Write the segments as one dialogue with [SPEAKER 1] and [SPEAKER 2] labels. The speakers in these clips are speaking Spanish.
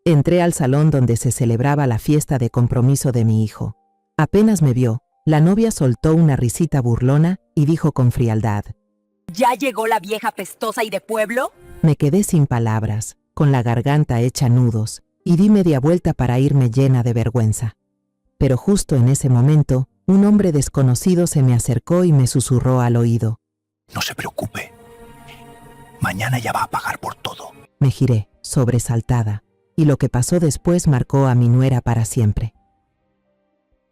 [SPEAKER 1] Entré al salón donde se celebraba la fiesta de compromiso de mi hijo. Apenas me vio, la novia soltó una risita burlona y dijo con frialdad:
[SPEAKER 2] ¿Ya llegó la vieja pestosa y de pueblo?
[SPEAKER 1] Me quedé sin palabras, con la garganta hecha nudos, y di media vuelta para irme llena de vergüenza. Pero justo en ese momento, un hombre desconocido se me acercó y me susurró al oído:
[SPEAKER 3] No se preocupe, mañana ya va a pagar por todo.
[SPEAKER 1] Me giré, sobresaltada, y lo que pasó después marcó a mi nuera para siempre.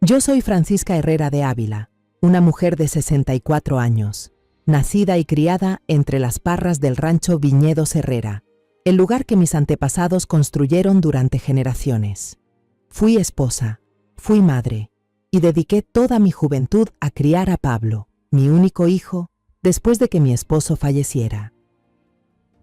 [SPEAKER 1] Yo soy Francisca Herrera de Ávila, una mujer de 64 años, nacida y criada entre las parras del rancho Viñedos Herrera, el lugar que mis antepasados construyeron durante generaciones. Fui esposa, fui madre, y dediqué toda mi juventud a criar a Pablo, mi único hijo, después de que mi esposo falleciera.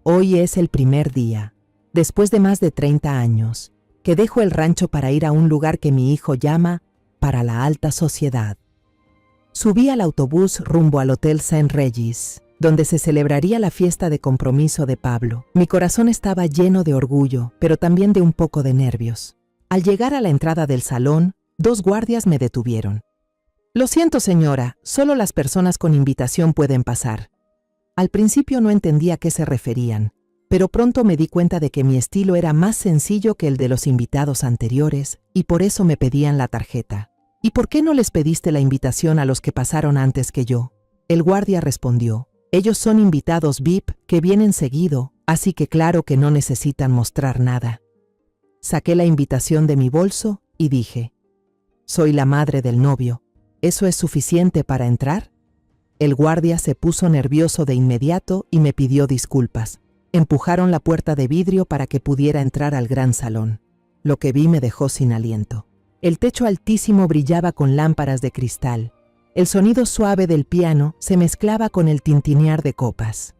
[SPEAKER 1] Hoy es el primer día, después de más de 30 años, que dejo el rancho para ir a un lugar que mi hijo llama para la alta sociedad. Subí al autobús rumbo al Hotel Saint Regis, donde se celebraría la fiesta de compromiso de Pablo. Mi corazón estaba lleno de orgullo, pero también de un poco de nervios. Al llegar a la entrada del salón, 2 guardias me detuvieron. Lo siento, señora, solo las personas con invitación pueden pasar. Al principio no entendía a qué se referían, pero pronto me di cuenta de que mi estilo era más sencillo que el de los invitados anteriores y por eso me pedían la tarjeta. ¿Y por qué no les pediste la invitación a los que pasaron antes que yo? El guardia respondió: ellos son invitados VIP que vienen seguido, así que claro que no necesitan mostrar nada. Saqué la invitación de mi bolso y dije: soy la madre del novio. ¿Eso es suficiente para entrar? El guardia se puso nervioso de inmediato y me pidió disculpas. Empujaron la puerta de vidrio para que pudiera entrar al gran salón. Lo que vi me dejó sin aliento. El techo altísimo brillaba con lámparas de cristal. El sonido suave del piano se mezclaba con el tintinear de copas.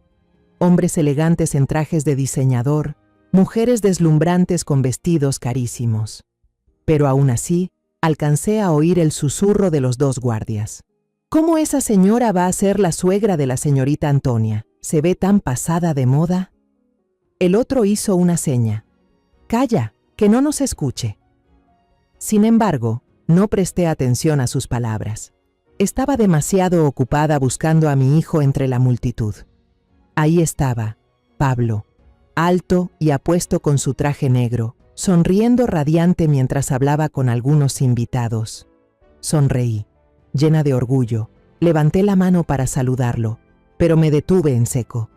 [SPEAKER 1] Hombres elegantes en trajes de diseñador, mujeres deslumbrantes con vestidos carísimos. Pero aún así, alcancé a oír el susurro de los 2 guardias. ¿Cómo esa señora va a ser la suegra de la señorita Antonia? ¿Se ve tan pasada de moda? El otro hizo una seña. Calla, que no nos escuche. Sin embargo, no presté atención a sus palabras. Estaba demasiado ocupada buscando a mi hijo entre la multitud. Ahí estaba, Pablo, alto y apuesto con su traje negro, sonriendo radiante mientras hablaba con algunos invitados. Sonreí, llena de orgullo, levanté la mano para saludarlo, pero me detuve en seco.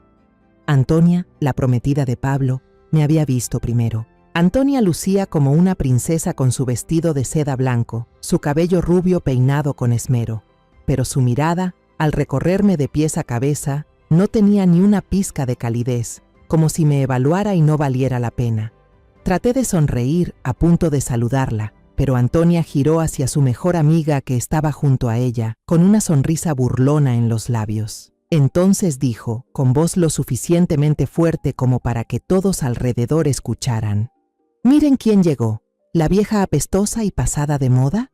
[SPEAKER 1] Antonia, la prometida de Pablo, me había visto primero. Antonia lucía como una princesa con su vestido de seda blanco, su cabello rubio peinado con esmero. Pero su mirada, al recorrerme de pies a cabeza, no tenía ni una pizca de calidez, como si me evaluara y no valiera la pena. Traté de sonreír a punto de saludarla, pero Antonia giró hacia su mejor amiga que estaba junto a ella, con una sonrisa burlona en los labios. Entonces dijo, con voz lo suficientemente fuerte como para que todos alrededor escucharan: «Miren quién llegó, ¿la vieja apestosa y pasada de moda?».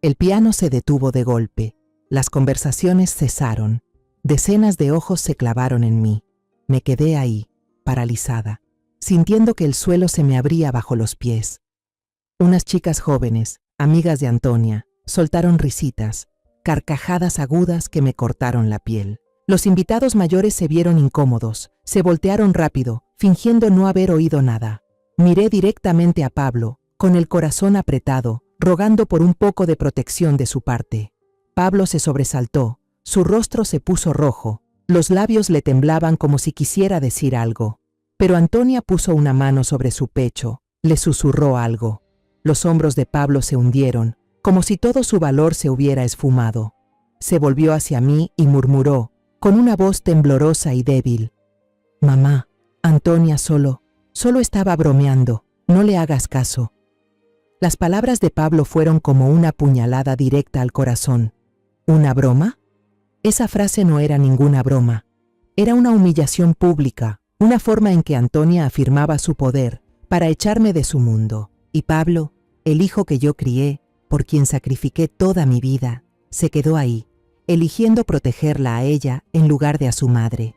[SPEAKER 1] El piano se detuvo de golpe, las conversaciones cesaron, decenas de ojos se clavaron en mí. Me quedé ahí, paralizada, sintiendo que el suelo se me abría bajo los pies. Unas chicas jóvenes, amigas de Antonia, soltaron risitas, carcajadas agudas que me cortaron la piel. Los invitados mayores se vieron incómodos, se voltearon rápido, fingiendo no haber oído nada. Miré directamente a Pablo, con el corazón apretado, rogando por un poco de protección de su parte. Pablo se sobresaltó, su rostro se puso rojo, los labios le temblaban como si quisiera decir algo. Pero Antonia puso una mano sobre su pecho, le susurró algo. Los hombros de Pablo se hundieron, como si todo su valor se hubiera esfumado. Se volvió hacia mí y murmuró, con una voz temblorosa y débil: «Mamá, Antonia solo estaba bromeando, no le hagas caso». Las palabras de Pablo fueron como una puñalada directa al corazón. ¿Una broma? Esa frase no era ninguna broma. Era una humillación pública, una forma en que Antonia afirmaba su poder para echarme de su mundo. Y Pablo, el hijo que yo crié, por quien sacrifiqué toda mi vida, se quedó ahí, eligiendo protegerla a ella en lugar de a su madre.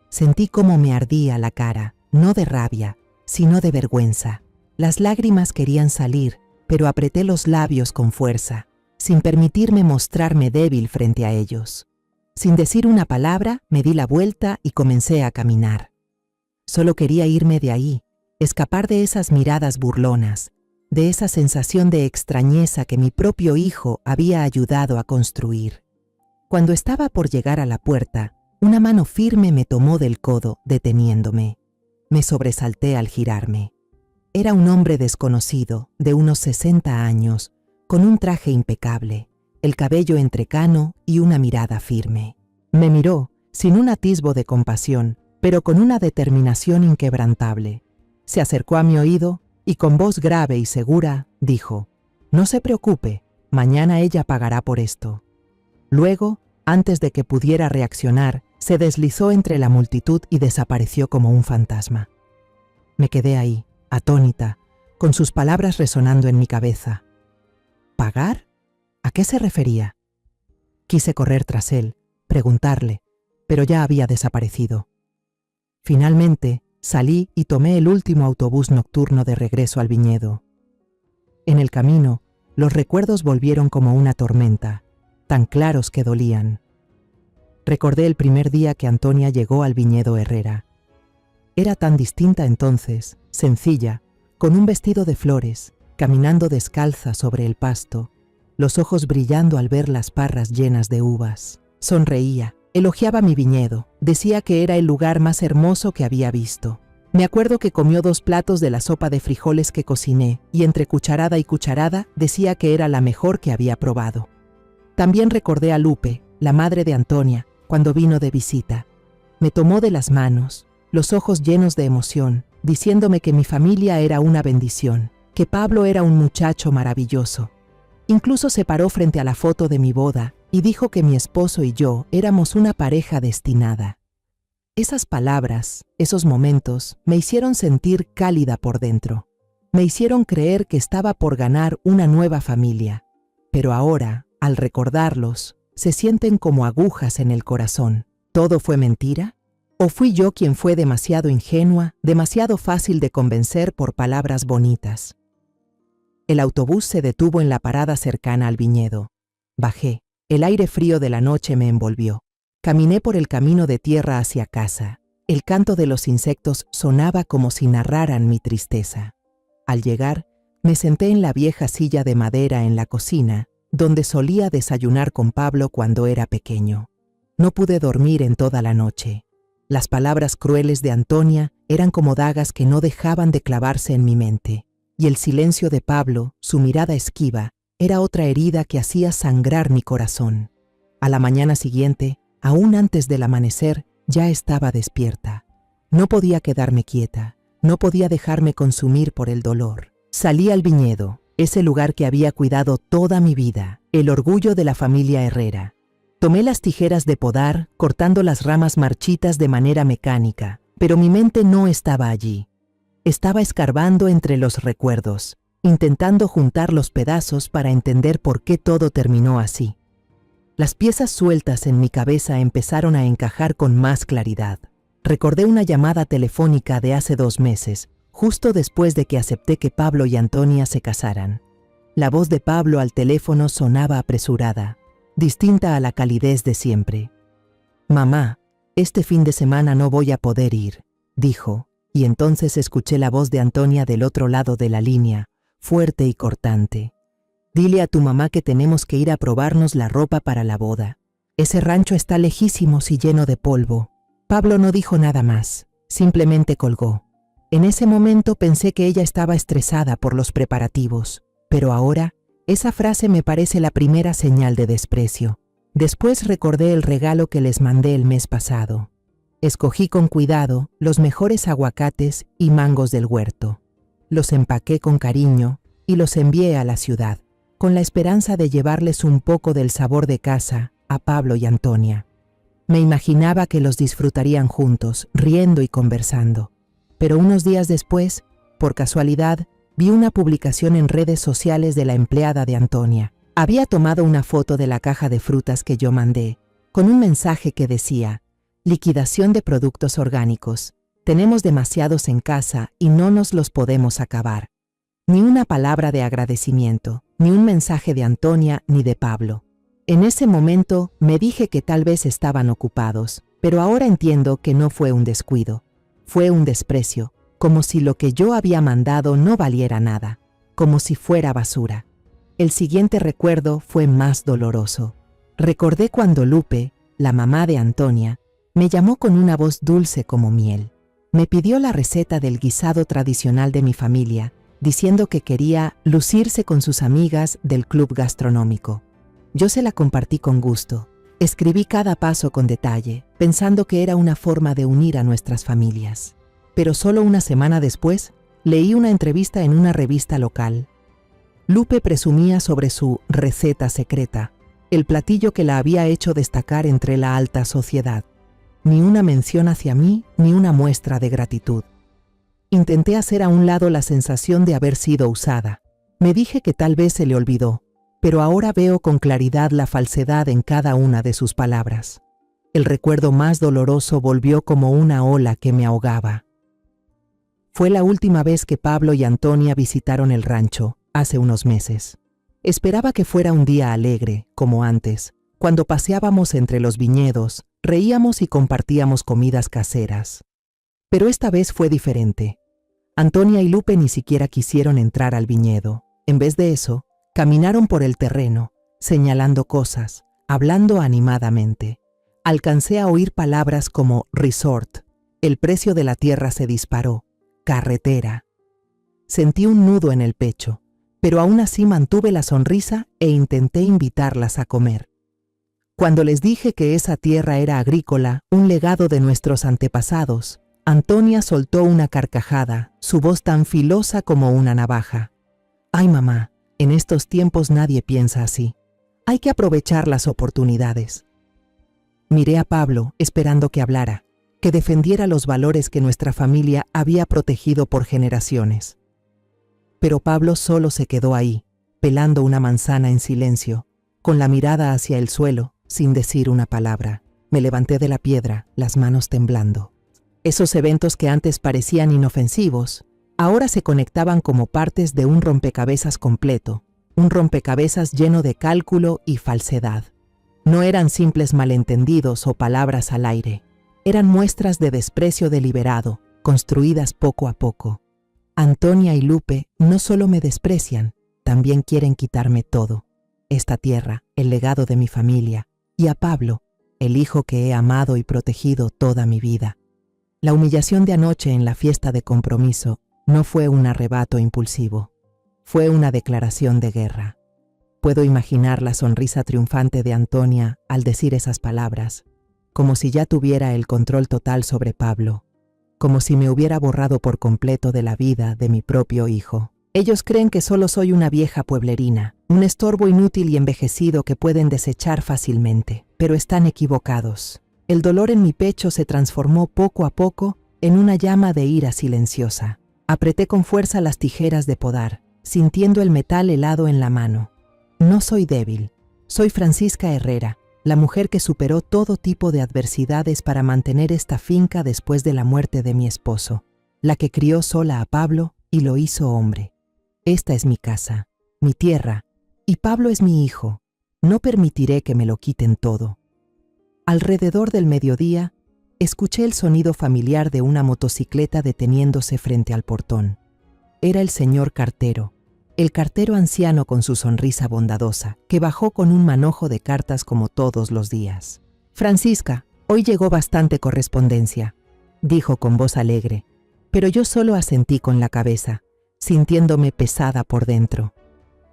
[SPEAKER 1] Sentí cómo me ardía la cara, no de rabia, sino de vergüenza. Las lágrimas querían salir, pero apreté los labios con fuerza, sin permitirme mostrarme débil frente a ellos. Sin decir una palabra, me di la vuelta y comencé a caminar. Solo quería irme de ahí, escapar de esas miradas burlonas, de esa sensación de extrañeza que mi propio hijo había ayudado a construir. Cuando estaba por llegar a la puerta, una mano firme me tomó del codo, deteniéndome. Me sobresalté al girarme. Era un hombre desconocido, de unos 60 años, con un traje impecable, el cabello entrecano y una mirada firme. Me miró, sin un atisbo de compasión, pero con una determinación inquebrantable. Se acercó a mi oído y con voz grave y segura dijo: «No se preocupe, mañana ella pagará por esto». Luego, antes de que pudiera reaccionar, se deslizó entre la multitud y desapareció como un fantasma. Me quedé ahí, atónita, con sus palabras resonando en mi cabeza. ¿Pagar? ¿A qué se refería? Quise correr tras él, preguntarle, pero ya había desaparecido. Finalmente, salí y tomé el último autobús nocturno de regreso al viñedo. En el camino, los recuerdos volvieron como una tormenta, tan claros que dolían. Recordé el primer día que Antonia llegó al viñedo Herrera. Era tan distinta entonces, sencilla, con un vestido de flores, caminando descalza sobre el pasto, los ojos brillando al ver las parras llenas de uvas. Sonreía, elogiaba mi viñedo, decía que era el lugar más hermoso que había visto. Me acuerdo que comió 2 platos de la sopa de frijoles que cociné y entre cucharada y cucharada decía que era la mejor que había probado. También recordé a Lupe, la madre de Antonia, cuando vino de visita. Me tomó de las manos, los ojos llenos de emoción, diciéndome que mi familia era una bendición, que Pablo era un muchacho maravilloso. Incluso se paró frente a la foto de mi boda y dijo que mi esposo y yo éramos una pareja destinada. Esas palabras, esos momentos, me hicieron sentir cálida por dentro. Me hicieron creer que estaba por ganar una nueva familia. Pero ahora, al recordarlos, se sienten como agujas en el corazón. ¿Todo fue mentira? ¿O fui yo quien fue demasiado ingenua, demasiado fácil de convencer por palabras bonitas? El autobús se detuvo en la parada cercana al viñedo. Bajé. El aire frío de la noche me envolvió. Caminé por el camino de tierra hacia casa. El canto de los insectos sonaba como si narraran mi tristeza. Al llegar, me senté en la vieja silla de madera en la cocina, donde solía desayunar con Pablo cuando era pequeño. No pude dormir en toda la noche. Las palabras crueles de Antonia eran como dagas que no dejaban de clavarse en mi mente, y el silencio de Pablo, su mirada esquiva, era otra herida que hacía sangrar mi corazón. A la mañana siguiente, aún antes del amanecer, ya estaba despierta. No podía quedarme quieta, no podía dejarme consumir por el dolor. Salí al viñedo, ese lugar que había cuidado toda mi vida, el orgullo de la familia Herrera. Tomé las tijeras de podar, cortando las ramas marchitas de manera mecánica, pero mi mente no estaba allí. Estaba escarbando entre los recuerdos, intentando juntar los pedazos para entender por qué todo terminó así. Las piezas sueltas en mi cabeza empezaron a encajar con más claridad. Recordé una llamada telefónica de hace 2 meses, justo después de que acepté que Pablo y Antonia se casaran. La voz de Pablo al teléfono sonaba apresurada, distinta a la calidez de siempre. «Mamá, este fin de semana no voy a poder ir», dijo, y entonces escuché la voz de Antonia del otro lado de la línea, fuerte y cortante. «Dile a tu mamá que tenemos que ir a probarnos la ropa para la boda. Ese rancho está lejísimos y lleno de polvo». Pablo no dijo nada más, simplemente colgó. En ese momento pensé que ella estaba estresada por los preparativos, pero ahora esa frase me parece la primera señal de desprecio. Después recordé el regalo que les mandé el mes pasado. Escogí con cuidado los mejores aguacates y mangos del huerto. Los empaqué con cariño y los envié a la ciudad, con la esperanza de llevarles un poco del sabor de casa a Pablo y Antonia. Me imaginaba que los disfrutarían juntos, riendo y conversando. Pero unos días después, por casualidad, vi una publicación en redes sociales de la empleada de Antonia. Había tomado una foto de la caja de frutas que yo mandé, con un mensaje que decía: «Liquidación de productos orgánicos. Tenemos demasiados en casa y no nos los podemos acabar. Ni una palabra de agradecimiento, ni un mensaje de Antonia ni de Pablo. En ese momento me dije que tal vez estaban ocupados, pero ahora entiendo que no fue un descuido. Fue un desprecio, como si lo que yo había mandado no valiera nada, como si fuera basura. El siguiente recuerdo fue más doloroso. Recordé cuando Lupe, la mamá de Antonia, me llamó con una voz dulce como miel. Me pidió la receta del guisado tradicional de mi familia, diciendo que quería lucirse con sus amigas del club gastronómico. Yo se la compartí con gusto. Escribí cada paso con detalle, pensando que era una forma de unir a nuestras familias. Pero solo una semana después, leí una entrevista en una revista local. Lupe presumía sobre su receta secreta, el platillo que la había hecho destacar entre la alta sociedad. Ni una mención hacia mí, ni una muestra de gratitud. Intenté hacer a un lado la sensación de haber sido usada. Me dije que tal vez se le olvidó, pero ahora veo con claridad la falsedad en cada una de sus palabras. El recuerdo más doloroso volvió como una ola que me ahogaba. Fue la última vez que Pablo y Antonia visitaron el rancho, hace unos meses. Esperaba que fuera un día alegre, como antes, cuando paseábamos entre los viñedos, reíamos y compartíamos comidas caseras. Pero esta vez fue diferente. Antonia y Lupe ni siquiera quisieron entrar al viñedo. En vez de eso, caminaron por el terreno, señalando cosas, hablando animadamente. Alcancé a oír palabras como resort, el precio de la tierra se disparó, carretera. Sentí un nudo en el pecho, pero aún así mantuve la sonrisa e intenté invitarlas a comer. Cuando les dije que esa tierra era agrícola, un legado de nuestros antepasados, Antonia soltó una carcajada, su voz tan filosa como una navaja. «Ay, mamá, en estos tiempos nadie piensa así. Hay que aprovechar las oportunidades». Miré a Pablo esperando que hablara, que defendiera los valores que nuestra familia había protegido por generaciones. Pero Pablo solo se quedó ahí, pelando una manzana en silencio, con la mirada hacia el suelo, sin decir una palabra. Me levanté de la piedra, las manos temblando. Esos eventos que antes parecían inofensivos, ahora se conectaban como partes de un rompecabezas completo, un rompecabezas lleno de cálculo y falsedad. No eran simples malentendidos o palabras al aire, eran muestras de desprecio deliberado, construidas poco a poco. Antonia y Lupe no solo me desprecian, también quieren quitarme todo. Esta tierra, el legado de mi familia, y a Pablo, el hijo que he amado y protegido toda mi vida. La humillación de anoche en la fiesta de compromiso no fue un arrebato impulsivo, fue una declaración de guerra. Puedo imaginar la sonrisa triunfante de Antonia al decir esas palabras, como si ya tuviera el control total sobre Pablo, como si me hubiera borrado por completo de la vida de mi propio hijo. Ellos creen que solo soy una vieja pueblerina, un estorbo inútil y envejecido que pueden desechar fácilmente, pero están equivocados. El dolor en mi pecho se transformó poco a poco en una llama de ira silenciosa. Apreté con fuerza las tijeras de podar, sintiendo el metal helado en la mano. No soy débil, soy Francisca Herrera, la mujer que superó todo tipo de adversidades para mantener esta finca después de la muerte de mi esposo, la que crió sola a Pablo y lo hizo hombre. Esta es mi casa, mi tierra, y Pablo es mi hijo. No permitiré que me lo quiten todo. Alrededor del mediodía, escuché el sonido familiar de una motocicleta deteniéndose frente al portón. Era el señor cartero, el cartero anciano con su sonrisa bondadosa, que bajó con un manojo de cartas como todos los días. «Francisca, hoy llegó bastante correspondencia», dijo con voz alegre, pero yo solo asentí con la cabeza, sintiéndome pesada por dentro.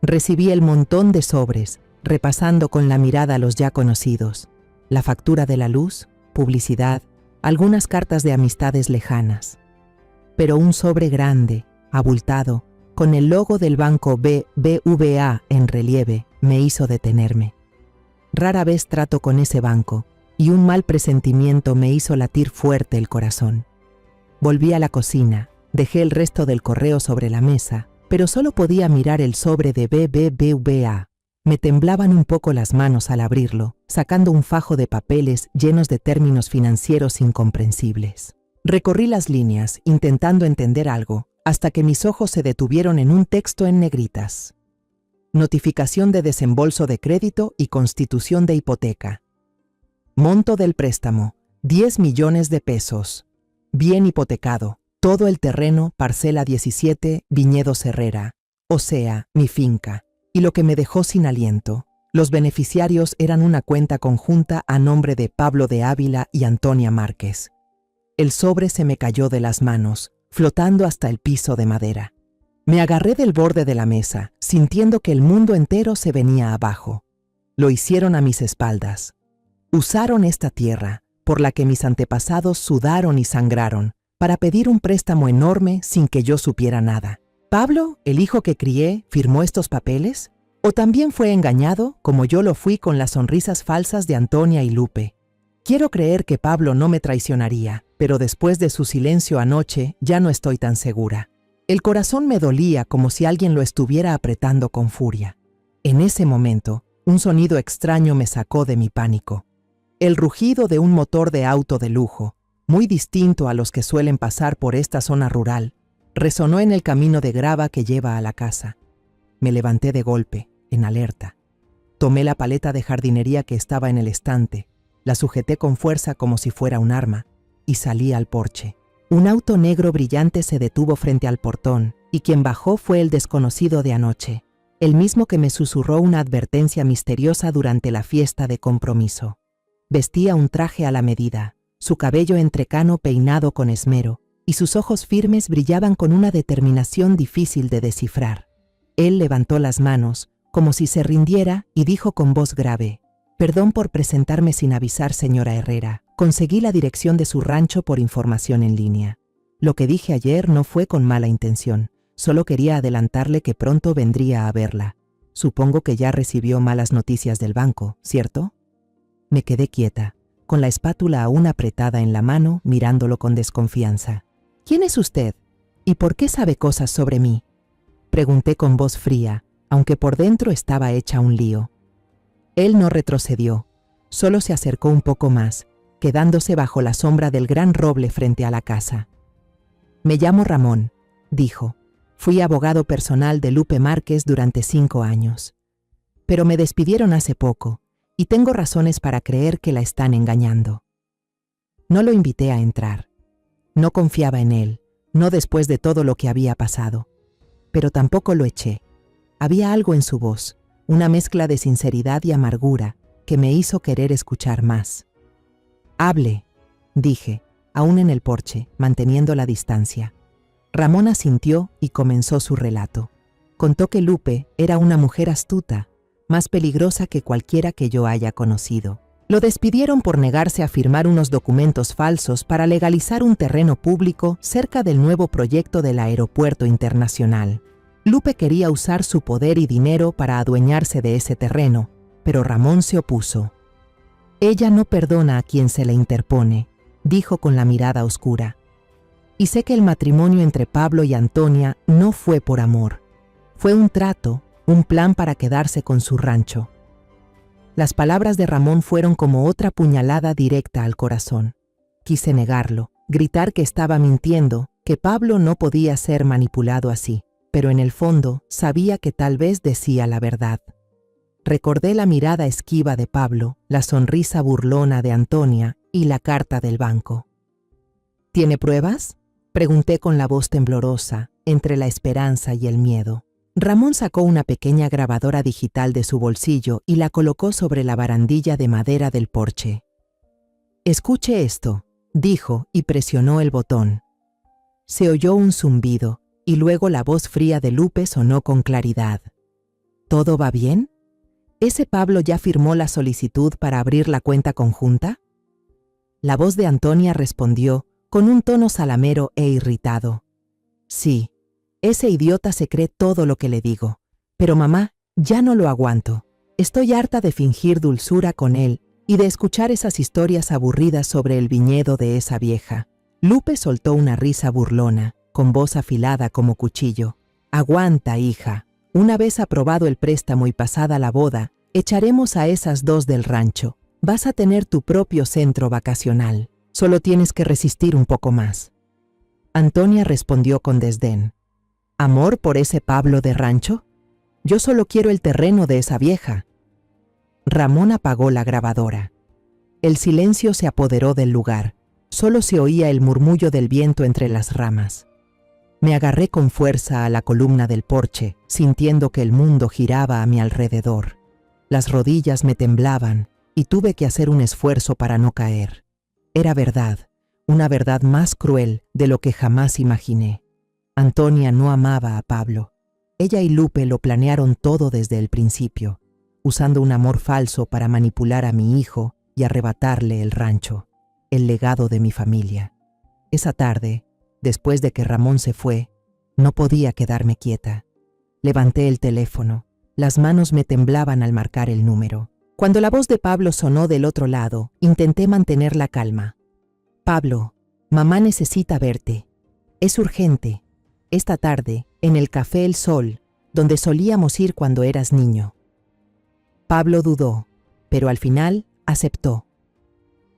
[SPEAKER 1] Recibí el montón de sobres, repasando con la mirada los ya conocidos, la factura de la luz, publicidad, algunas cartas de amistades lejanas. Pero un sobre grande, abultado, con el logo del banco BBVA en relieve, me hizo detenerme. Rara vez trato con ese banco, y un mal presentimiento me hizo latir fuerte el corazón. Volví a la cocina, dejé el resto del correo sobre la mesa, pero solo podía mirar el sobre de BBVA. Me temblaban un poco las manos al abrirlo, sacando un fajo de papeles llenos de términos financieros incomprensibles. Recorrí las líneas, intentando entender algo, hasta que mis ojos se detuvieron en un texto en negritas. Notificación de desembolso de crédito y constitución de hipoteca. Monto del préstamo, 10 millones de pesos. Bien hipotecado, todo el terreno, parcela 17, Viñedos Herrera, o sea, mi finca. Y lo que me dejó sin aliento. Los beneficiarios eran una cuenta conjunta a nombre de Pablo de Ávila y Antonia Márquez. El sobre se me cayó de las manos, flotando hasta el piso de madera. Me agarré del borde de la mesa, sintiendo que el mundo entero se venía abajo. Lo hicieron a mis espaldas. Usaron esta tierra, por la que mis antepasados sudaron y sangraron, para pedir un préstamo enorme sin que yo supiera nada. ¿Pablo, el hijo que crié, firmó estos papeles? ¿O también fue engañado, como yo lo fui con las sonrisas falsas de Antonia y Lupe? Quiero creer que Pablo no me traicionaría, pero después de su silencio anoche ya no estoy tan segura. El corazón me dolía como si alguien lo estuviera apretando con furia. En ese momento, un sonido extraño me sacó de mi pánico. El rugido de un motor de auto de lujo, muy distinto a los que suelen pasar por esta zona rural, resonó en el camino de grava que lleva a la casa. Me levanté de golpe, en alerta. Tomé la paleta de jardinería que estaba en el estante, la sujeté con fuerza como si fuera un arma, y salí al porche. Un auto negro brillante se detuvo frente al portón, y quien bajó fue el desconocido de anoche, el mismo que me susurró una advertencia misteriosa durante la fiesta de compromiso. Vestía un traje a la medida, su cabello entrecano peinado con esmero, y sus ojos firmes brillaban con una determinación difícil de descifrar. Él levantó las manos, como si se rindiera, y dijo con voz grave: «Perdón por presentarme sin avisar, señora Herrera. Conseguí la dirección de su rancho por información en línea. Lo que dije ayer no fue con mala intención, solo quería adelantarle que pronto vendría a verla. Supongo que ya recibió malas noticias del banco, ¿cierto?» Me quedé quieta, con la espátula aún apretada en la mano, mirándolo con desconfianza. «¿Quién es usted? ¿Y por qué sabe cosas sobre mí?», pregunté con voz fría, aunque por dentro estaba hecha un lío. Él no retrocedió, solo se acercó un poco más, quedándose bajo la sombra del gran roble frente a la casa. «Me llamo Ramón», dijo. «Fui abogado personal de Lupe Márquez durante 5 años. Pero me despidieron hace poco, y tengo razones para creer que la están engañando». No lo invité a entrar. No confiaba en él, no después de todo lo que había pasado. Pero tampoco lo eché. Había algo en su voz, una mezcla de sinceridad y amargura, que me hizo querer escuchar más. «Hable», dije, aún en el porche, manteniendo la distancia. Ramón asintió y comenzó su relato. Contó que Lupe era una mujer astuta, más peligrosa que cualquiera que yo haya conocido. Lo despidieron por negarse a firmar unos documentos falsos para legalizar un terreno público cerca del nuevo proyecto del aeropuerto internacional. Lupe quería usar su poder y dinero para adueñarse de ese terreno, pero Ramón se opuso. «Ella no perdona a quien se le interpone», dijo con la mirada oscura. «Y sé que el matrimonio entre Pablo y Antonia no fue por amor. Fue un trato, un plan para quedarse con su rancho». Las palabras de Ramón fueron como otra puñalada directa al corazón. Quise negarlo, gritar que estaba mintiendo, que Pablo no podía ser manipulado así, pero en el fondo sabía que tal vez decía la verdad. Recordé la mirada esquiva de Pablo, la sonrisa burlona de Antonia y la carta del banco. «¿Tiene pruebas?», pregunté con la voz temblorosa, entre la esperanza y el miedo. Ramón sacó una pequeña grabadora digital de su bolsillo y la colocó sobre la barandilla de madera del porche. «Escuche esto», dijo y presionó el botón. Se oyó un zumbido y luego la voz fría de Lupe sonó con claridad. «¿Todo va bien? ¿Ese Pablo ya firmó la solicitud para abrir la cuenta conjunta?». La voz de Antonia respondió con un tono salamero e irritado. «Sí. Ese idiota se cree todo lo que le digo. Pero mamá, ya no lo aguanto. Estoy harta de fingir dulzura con él y de escuchar esas historias aburridas sobre el viñedo de esa vieja». Lupe soltó una risa burlona, con voz afilada como cuchillo. «Aguanta, hija. Una vez aprobado el préstamo y pasada la boda, echaremos a esas dos del rancho. Vas a tener tu propio centro vacacional. Solo tienes que resistir un poco más». Antonia respondió con desdén. ¿Amor por ese Pablo de rancho? Yo solo quiero el terreno de esa vieja. Ramón apagó la grabadora. El silencio se apoderó del lugar. Solo se oía el murmullo del viento entre las ramas. Me agarré con fuerza a la columna del porche, sintiendo que el mundo giraba a mi alrededor. Las rodillas me temblaban y tuve que hacer un esfuerzo para no caer. Era verdad, una verdad más cruel de lo que jamás imaginé. Antonia no amaba a Pablo. Ella y Lupe lo planearon todo desde el principio, usando un amor falso para manipular a mi hijo y arrebatarle el rancho, el legado de mi familia. Esa tarde, después de que Ramón se fue, no podía quedarme quieta. Levanté el teléfono. Las manos me temblaban al marcar el número. Cuando la voz de Pablo sonó del otro lado, intenté mantener la calma. Pablo, mamá necesita verte. Es urgente. Esta tarde, en el Café El Sol, donde solíamos ir cuando eras niño. Pablo dudó, pero al final aceptó.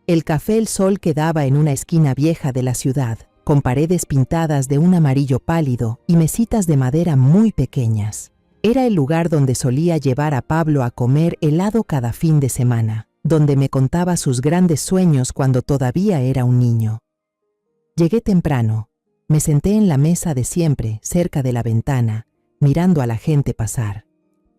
[SPEAKER 1] El Café El Sol quedaba en una esquina vieja de la ciudad, con paredes pintadas de un amarillo pálido y mesitas de madera muy pequeñas. Era el lugar donde solía llevar a Pablo a comer helado cada fin de semana, donde me contaba sus grandes sueños cuando todavía era un niño. Llegué temprano. Me senté en la mesa de siempre, cerca de la ventana, mirando a la gente pasar.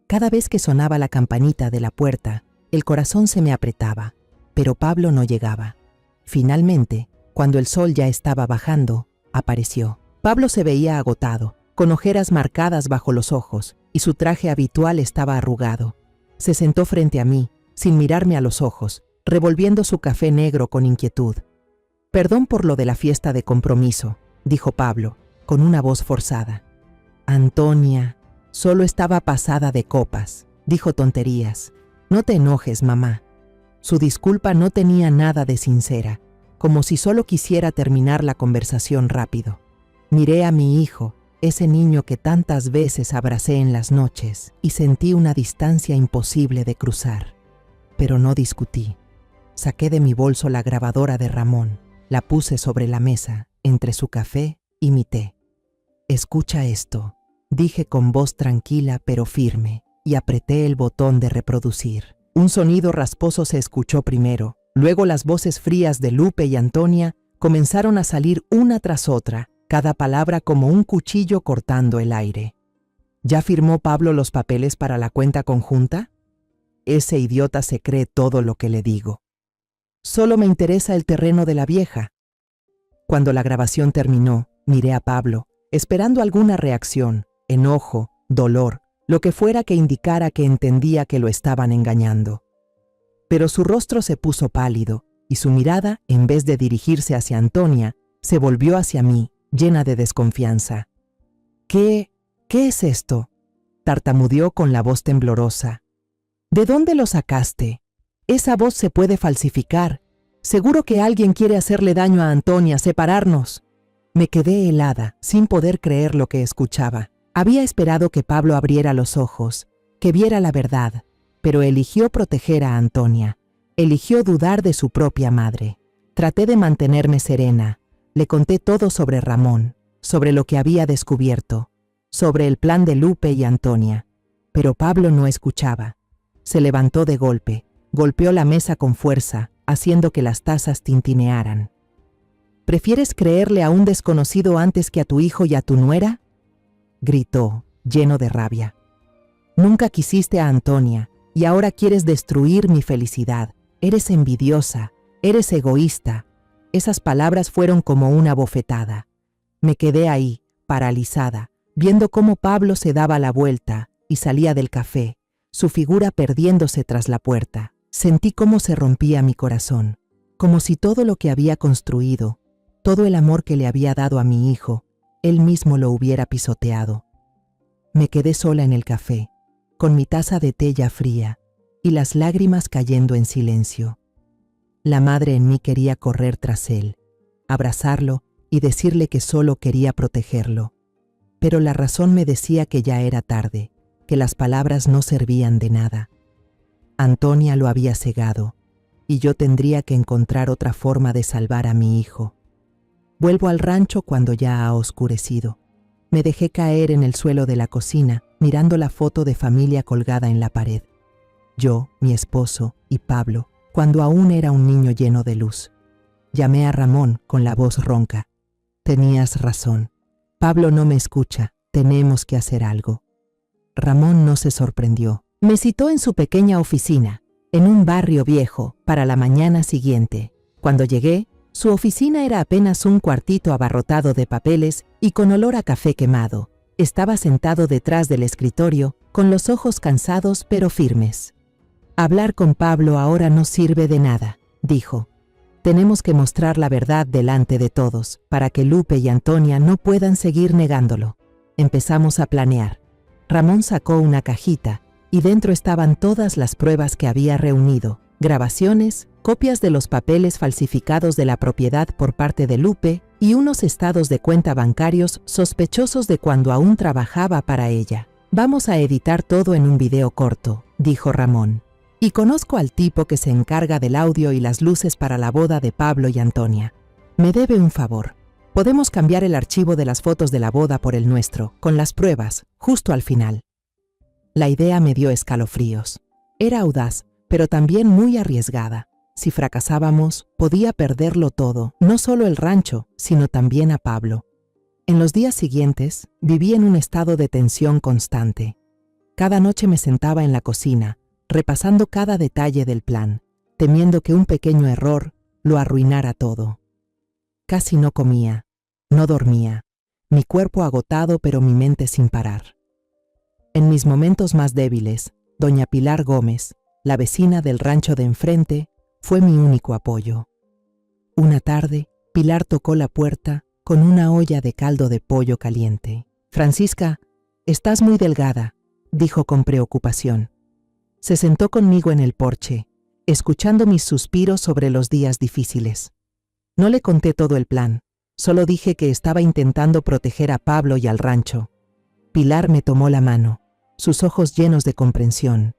[SPEAKER 1] Cada vez que sonaba la campanita de la puerta, el corazón se me apretaba, pero Pablo no llegaba. Finalmente, cuando el sol ya estaba bajando, apareció. Pablo se veía agotado, con ojeras marcadas bajo los ojos, y su traje habitual estaba arrugado. Se sentó frente a mí, sin mirarme a los ojos, revolviendo su café negro con inquietud. «Perdón por lo de la fiesta de compromiso», dijo Pablo, con una voz forzada. «Antonia, solo estaba pasada de copas», dijo tonterías. «No te enojes, mamá». Su disculpa no tenía nada de sincera, como si solo quisiera terminar la conversación rápido. Miré a mi hijo, ese niño que tantas veces abracé en las noches, y sentí una distancia imposible de cruzar. Pero no discutí. Saqué de mi bolso la grabadora de Ramón, la puse sobre la mesa, entre su café y mi té. «Escucha esto», dije con voz tranquila pero firme, y apreté el botón de reproducir. Un sonido rasposo se escuchó primero, luego las voces frías de Lupe y Antonia comenzaron a salir una tras otra, cada palabra como un cuchillo cortando el aire. ¿Ya firmó Pablo los papeles para la cuenta conjunta? Ese idiota se cree todo lo que le digo. Solo me interesa el terreno de la vieja. Cuando la grabación terminó, miré a Pablo, esperando alguna reacción, enojo, dolor, lo que fuera que indicara que entendía que lo estaban engañando. Pero su rostro se puso pálido, y su mirada, en vez de dirigirse hacia Antonia, se volvió hacia mí, llena de desconfianza. ¿Qué es esto?», tartamudeó con la voz temblorosa. «¿De dónde lo sacaste? Esa voz se puede falsificar. Seguro que alguien quiere hacerle daño a Antonia, separarnos». Me quedé helada, sin poder creer lo que escuchaba. Había esperado que Pablo abriera los ojos, que viera la verdad, pero eligió proteger a Antonia. Eligió dudar de su propia madre. Traté de mantenerme serena. Le conté todo sobre Ramón, sobre lo que había descubierto, sobre el plan de Lupe y Antonia. Pero Pablo no escuchaba. Se levantó de golpe, golpeó la mesa con fuerza, haciendo que las tazas tintinearan. «¿Prefieres creerle a un desconocido antes que a tu hijo y a tu nuera?», gritó, lleno de rabia. «Nunca quisiste a Antonia, y ahora quieres destruir mi felicidad. Eres envidiosa, eres egoísta». Esas palabras fueron como una bofetada. Me quedé ahí, paralizada, viendo cómo Pablo se daba la vuelta y salía del café, su figura perdiéndose tras la puerta. Sentí cómo se rompía mi corazón, como si todo lo que había construido, todo el amor que le había dado a mi hijo, él mismo lo hubiera pisoteado. Me quedé sola en el café, con mi taza de té ya fría, y las lágrimas cayendo en silencio. La madre en mí quería correr tras él, abrazarlo y decirle que solo quería protegerlo. Pero la razón me decía que ya era tarde, que las palabras no servían de nada. Antonia lo había cegado, y yo tendría que encontrar otra forma de salvar a mi hijo. Vuelvo al rancho cuando ya ha oscurecido. Me dejé caer en el suelo de la cocina, mirando la foto de familia colgada en la pared. Yo, mi esposo y Pablo, cuando aún era un niño lleno de luz. Llamé a Ramón con la voz ronca. Tenías razón. Pablo no me escucha. Tenemos que hacer algo. Ramón no se sorprendió. Me citó en su pequeña oficina, en un barrio viejo, para la mañana siguiente. Cuando llegué, su oficina era apenas un cuartito abarrotado de papeles y con olor a café quemado. Estaba sentado detrás del escritorio, con los ojos cansados pero firmes. Hablar con Pablo ahora no sirve de nada, dijo. Tenemos que mostrar la verdad delante de todos, para que Lupe y Antonia no puedan seguir negándolo. Empezamos a planear. Ramón sacó una cajita, y dentro estaban todas las pruebas que había reunido, grabaciones, copias de los papeles falsificados de la propiedad por parte de Lupe y unos estados de cuenta bancarios sospechosos de cuando aún trabajaba para ella. Vamos a editar todo en un video corto, dijo Ramón. Y conozco al tipo que se encarga del audio y las luces para la boda de Pablo y Antonia. Me debe un favor. Podemos cambiar el archivo de las fotos de la boda por el nuestro, con las pruebas, justo al final. La idea me dio escalofríos. Era audaz, pero también muy arriesgada. Si fracasábamos, podía perderlo todo, no solo el rancho, sino también a Pablo. En los días siguientes, viví en un estado de tensión constante. Cada noche me sentaba en la cocina, repasando cada detalle del plan, temiendo que un pequeño error lo arruinara todo. Casi no comía, no dormía, mi cuerpo agotado pero mi mente sin parar. En mis momentos más débiles, doña Pilar Gómez, la vecina del rancho de enfrente, fue mi único apoyo. Una tarde, Pilar tocó la puerta con una olla de caldo de pollo caliente. «Francisca, estás muy delgada», dijo con preocupación. Se sentó conmigo en el porche, escuchando mis suspiros sobre los días difíciles. No le conté todo el plan, solo dije que estaba intentando proteger a Pablo y al rancho. Pilar me tomó la mano, sus ojos llenos de comprensión.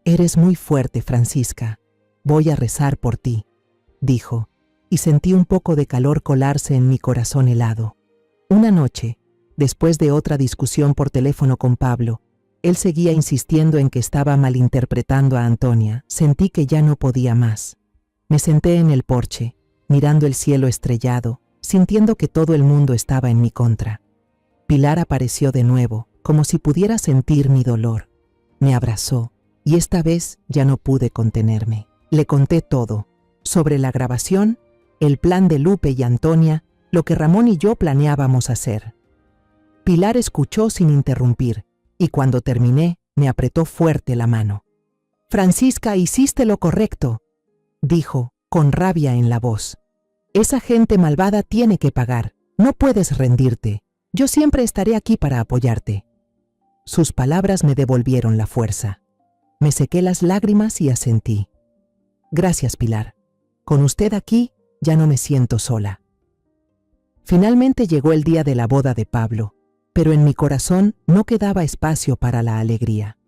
[SPEAKER 1] «Eres muy fuerte, Francisca. Voy a rezar por ti», dijo, y sentí un poco de calor colarse en mi corazón helado. Una noche, después de otra discusión por teléfono con Pablo, él seguía insistiendo en que estaba malinterpretando a Antonia. Sentí que ya no podía más. Me senté en el porche, mirando el cielo estrellado, sintiendo que todo el mundo estaba en mi contra. Pilar apareció de nuevo, como si pudiera sentir mi dolor. Me abrazó, y esta vez ya no pude contenerme. Le conté todo, sobre la grabación, el plan de Lupe y Antonia, lo que Ramón y yo planeábamos hacer. Pilar escuchó sin interrumpir, y cuando terminé, me apretó fuerte la mano. «Francisca, hiciste lo correcto», dijo, con rabia en la voz. «Esa gente malvada tiene que pagar. No puedes rendirte. Yo siempre estaré aquí para apoyarte». Sus palabras me devolvieron la fuerza. Me sequé las lágrimas y asentí. «Gracias, Pilar. Con usted aquí, ya no me siento sola». Finalmente llegó el día de la boda de Pablo, pero en mi corazón no quedaba espacio para la alegría.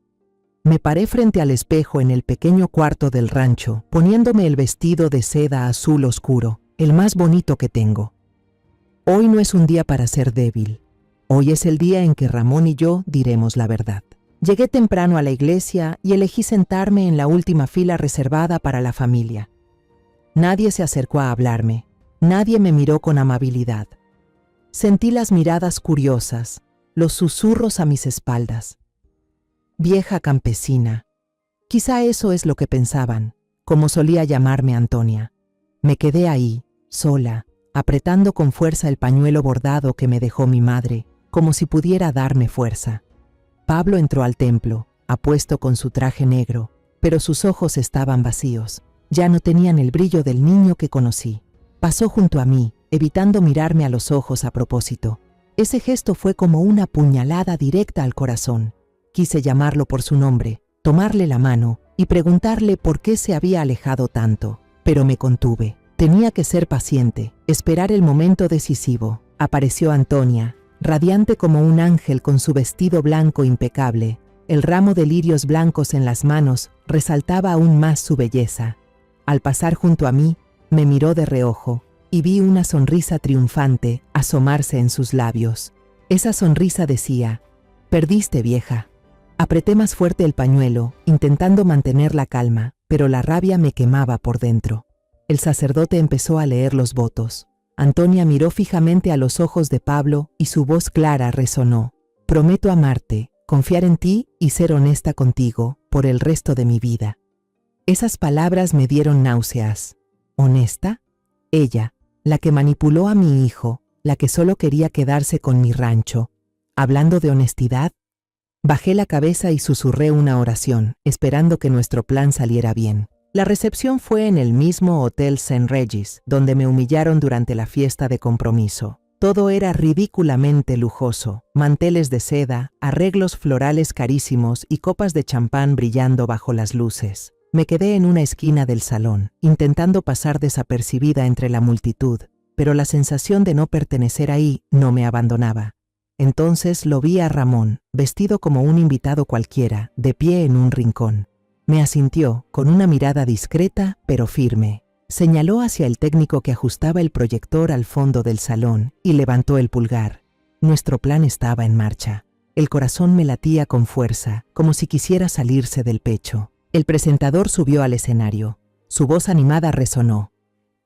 [SPEAKER 1] Me paré frente al espejo en el pequeño cuarto del rancho, poniéndome el vestido de seda azul oscuro, el más bonito que tengo. Hoy no es un día para ser débil. Hoy es el día en que Ramón y yo diremos la verdad. Llegué temprano a la iglesia y elegí sentarme en la última fila reservada para la familia. Nadie se acercó a hablarme, nadie me miró con amabilidad. Sentí las miradas curiosas, los susurros a mis espaldas. «Vieja campesina». Quizá eso es lo que pensaban, como solía llamarme Antonia. Me quedé ahí, sola, apretando con fuerza el pañuelo bordado que me dejó mi madre, como si pudiera darme fuerza. Pablo entró al templo, apuesto con su traje negro, pero sus ojos estaban vacíos. Ya no tenían el brillo del niño que conocí. Pasó junto a mí, evitando mirarme a los ojos a propósito. Ese gesto fue como una puñalada directa al corazón. Quise llamarlo por su nombre, tomarle la mano y preguntarle por qué se había alejado tanto, pero me contuve. Tenía que ser paciente, esperar el momento decisivo. Apareció Antonia, radiante como un ángel con su vestido blanco impecable. El ramo de lirios blancos en las manos resaltaba aún más su belleza. Al pasar junto a mí, me miró de reojo y vi una sonrisa triunfante asomarse en sus labios. Esa sonrisa decía: «Perdiste, vieja». Apreté más fuerte el pañuelo, intentando mantener la calma, pero la rabia me quemaba por dentro. El sacerdote empezó a leer los votos. Antonia miró fijamente a los ojos de Pablo y su voz clara resonó: «Prometo amarte, confiar en ti y ser honesta contigo por el resto de mi vida». Esas palabras me dieron náuseas. ¿Honesta? Ella, la que manipuló a mi hijo, la que solo quería quedarse con mi rancho. ¿Hablando de honestidad? Bajé la cabeza y susurré una oración, esperando que nuestro plan saliera bien. La recepción fue en el mismo Hotel St. Regis, donde me humillaron durante la fiesta de compromiso. Todo era ridículamente lujoso: manteles de seda, arreglos florales carísimos y copas de champán brillando bajo las luces. Me quedé en una esquina del salón, intentando pasar desapercibida entre la multitud, pero la sensación de no pertenecer ahí no me abandonaba. Entonces lo vi a Ramón, vestido como un invitado cualquiera, de pie en un rincón. Me asintió, con una mirada discreta pero firme. Señaló hacia el técnico que ajustaba el proyector al fondo del salón y levantó el pulgar. Nuestro plan estaba en marcha. El corazón me latía con fuerza, como si quisiera salirse del pecho. El presentador subió al escenario. Su voz animada resonó: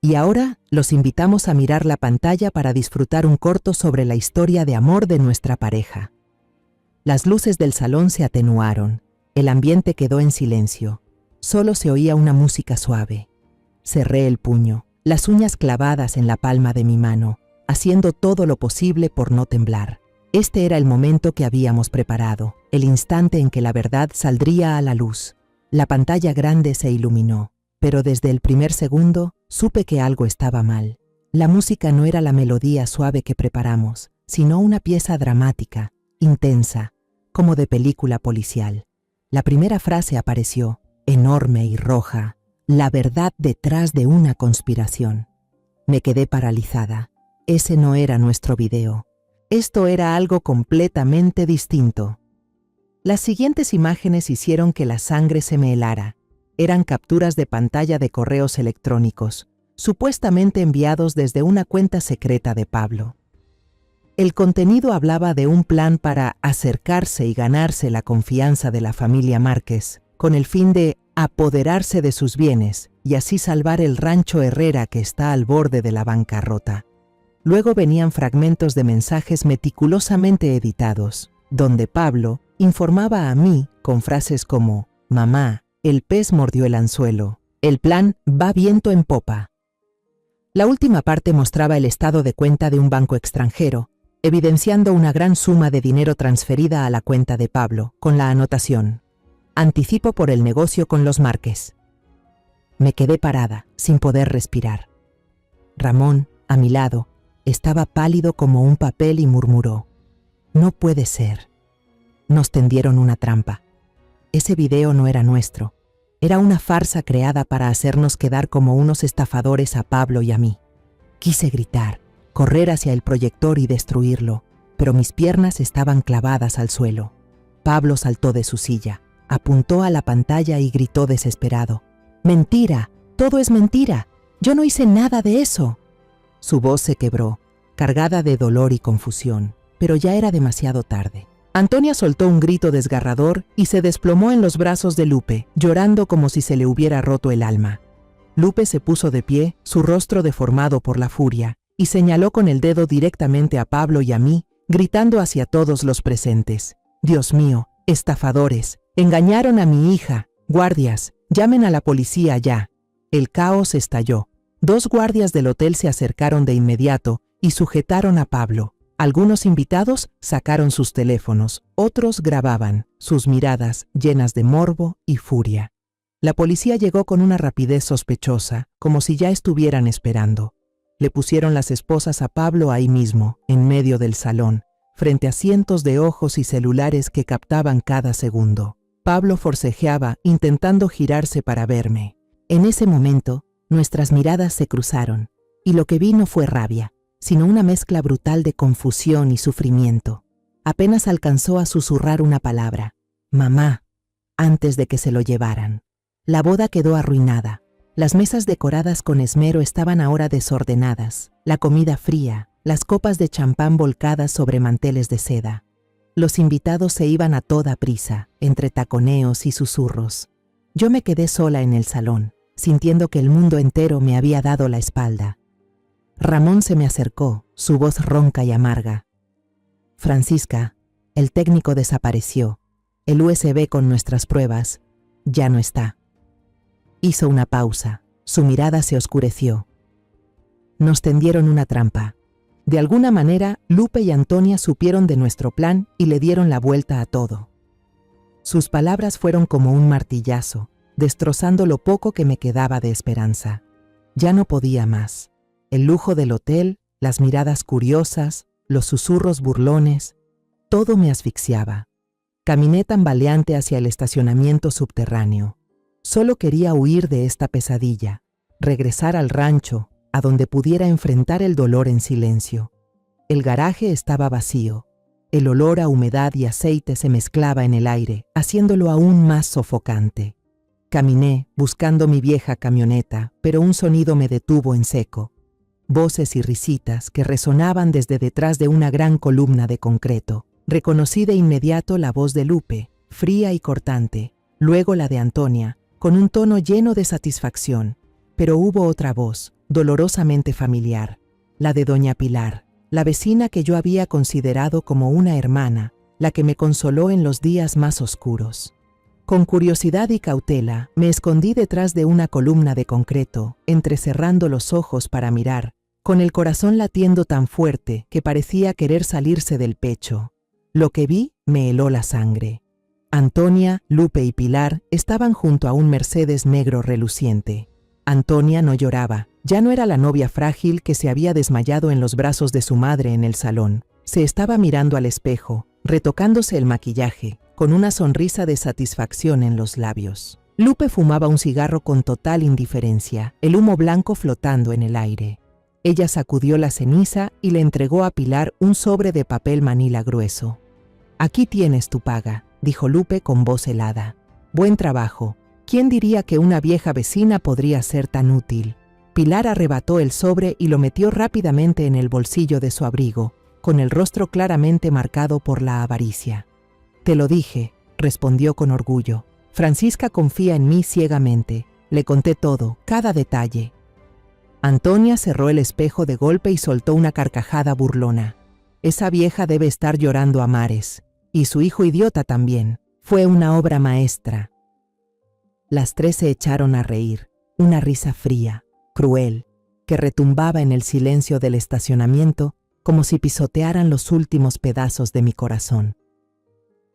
[SPEAKER 1] «Y ahora los invitamos a mirar la pantalla para disfrutar un corto sobre la historia de amor de nuestra pareja». Las luces del salón se atenuaron. El ambiente quedó en silencio. Solo se oía una música suave. Cerré el puño, las uñas clavadas en la palma de mi mano, haciendo todo lo posible por no temblar. Este era el momento que habíamos preparado, el instante en que la verdad saldría a la luz. La pantalla grande se iluminó, pero desde el primer segundo supe que algo estaba mal. La música no era la melodía suave que preparamos, sino una pieza dramática, intensa, como de película policial. La primera frase apareció, enorme y roja: «La verdad detrás de una conspiración». Me quedé paralizada. Ese no era nuestro video. Esto era algo completamente distinto. Las siguientes imágenes hicieron que la sangre se me helara. Eran capturas de pantalla de correos electrónicos, supuestamente enviados desde una cuenta secreta de Pablo. El contenido hablaba de un plan para acercarse y ganarse la confianza de la familia Márquez, con el fin de apoderarse de sus bienes y así salvar el rancho Herrera que está al borde de la bancarrota. Luego venían fragmentos de mensajes meticulosamente editados, donde Pablo informaba a mí con frases como: «Mamá, el pez mordió el anzuelo. El plan va viento en popa». La última parte mostraba el estado de cuenta de un banco extranjero, evidenciando una gran suma de dinero transferida a la cuenta de Pablo, con la anotación: «Anticipo por el negocio con los Márquez». Me quedé parada, sin poder respirar. Ramón, a mi lado, estaba pálido como un papel y murmuró: «No puede ser». Nos tendieron una trampa. Ese video no era nuestro. Era una farsa creada para hacernos quedar como unos estafadores a Pablo y a mí. Quise gritar, correr hacia el proyector y destruirlo, pero mis piernas estaban clavadas al suelo. Pablo saltó de su silla, apuntó a la pantalla y gritó desesperado: «¡Mentira! ¡Todo es mentira! ¡Yo no hice nada de eso!». Su voz se quebró, cargada de dolor y confusión, pero ya era demasiado tarde. Antonia soltó un grito desgarrador y se desplomó en los brazos de Lupe, llorando como si se le hubiera roto el alma. Lupe se puso de pie, su rostro deformado por la furia, y señaló con el dedo directamente a Pablo y a mí, gritando hacia todos los presentes: «Dios mío, estafadores, engañaron a mi hija, guardias, llamen a la policía ya». El caos estalló. 2 guardias del hotel se acercaron de inmediato y sujetaron a Pablo. Algunos invitados sacaron sus teléfonos, otros grababan, sus miradas llenas de morbo y furia. La policía llegó con una rapidez sospechosa, como si ya estuvieran esperando. Le pusieron las esposas a Pablo ahí mismo, en medio del salón, frente a cientos de ojos y celulares que captaban cada segundo. Pablo forcejeaba, intentando girarse para verme. En ese momento, nuestras miradas se cruzaron, y lo que vi no fue rabia, sino una mezcla brutal de confusión y sufrimiento. Apenas alcanzó a susurrar una palabra: «Mamá», antes de que se lo llevaran. La boda quedó arruinada. Las mesas decoradas con esmero estaban ahora desordenadas, la comida fría, las copas de champán volcadas sobre manteles de seda. Los invitados se iban a toda prisa, entre taconeos y susurros. Yo me quedé sola en el salón, sintiendo que el mundo entero me había dado la espalda. Ramón se me acercó, su voz ronca y amarga. Francisca, el técnico desapareció. El USB con nuestras pruebas ya no está. Hizo una pausa. Su mirada se oscureció. Nos tendieron una trampa. De alguna manera, Lupe y Antonia supieron de nuestro plan y le dieron la vuelta a todo. Sus palabras fueron como un martillazo, destrozando lo poco que me quedaba de esperanza. Ya no podía más. El lujo del hotel, las miradas curiosas, los susurros burlones, todo me asfixiaba. Caminé tambaleante hacia el estacionamiento subterráneo. Solo quería huir de esta pesadilla, regresar al rancho, a donde pudiera enfrentar el dolor en silencio. El garaje estaba vacío. El olor a humedad y aceite se mezclaba en el aire, haciéndolo aún más sofocante. Caminé, buscando mi vieja camioneta, pero un sonido me detuvo en seco. Voces y risitas que resonaban desde detrás de una gran columna de concreto. Reconocí de inmediato la voz de Lupe, fría y cortante, luego la de Antonia, con un tono lleno de satisfacción. Pero hubo otra voz, dolorosamente familiar, la de doña Pilar, la vecina que yo había considerado como una hermana, la que me consoló en los días más oscuros. Con curiosidad y cautela, me escondí detrás de una columna de concreto, entrecerrando los ojos para mirar, con el corazón latiendo tan fuerte que parecía querer salirse del pecho. Lo que vi me heló la sangre. Antonia, Lupe y Pilar estaban junto a un Mercedes negro reluciente. Antonia no lloraba, ya no era la novia frágil que se había desmayado en los brazos de su madre en el salón. Se estaba mirando al espejo, retocándose el maquillaje, con una sonrisa de satisfacción en los labios. Lupe fumaba un cigarro con total indiferencia, el humo blanco flotando en el aire. Ella sacudió la ceniza y le entregó a Pilar un sobre de papel manila grueso. «Aquí tienes tu paga», dijo Lupe con voz helada. «Buen trabajo. ¿Quién diría que una vieja vecina podría ser tan útil?». Pilar arrebató el sobre y lo metió rápidamente en el bolsillo de su abrigo, con el rostro claramente marcado por la avaricia. «Te lo dije», respondió con orgullo. «Francisca confía en mí ciegamente. Le conté todo, cada detalle». Antonia cerró el espejo de golpe y soltó una carcajada burlona. «Esa vieja debe estar llorando a mares. Y su hijo idiota también. Fue una obra maestra». Las tres se echaron a reír, una risa fría, cruel, que retumbaba en el silencio del estacionamiento como si pisotearan los últimos pedazos de mi corazón.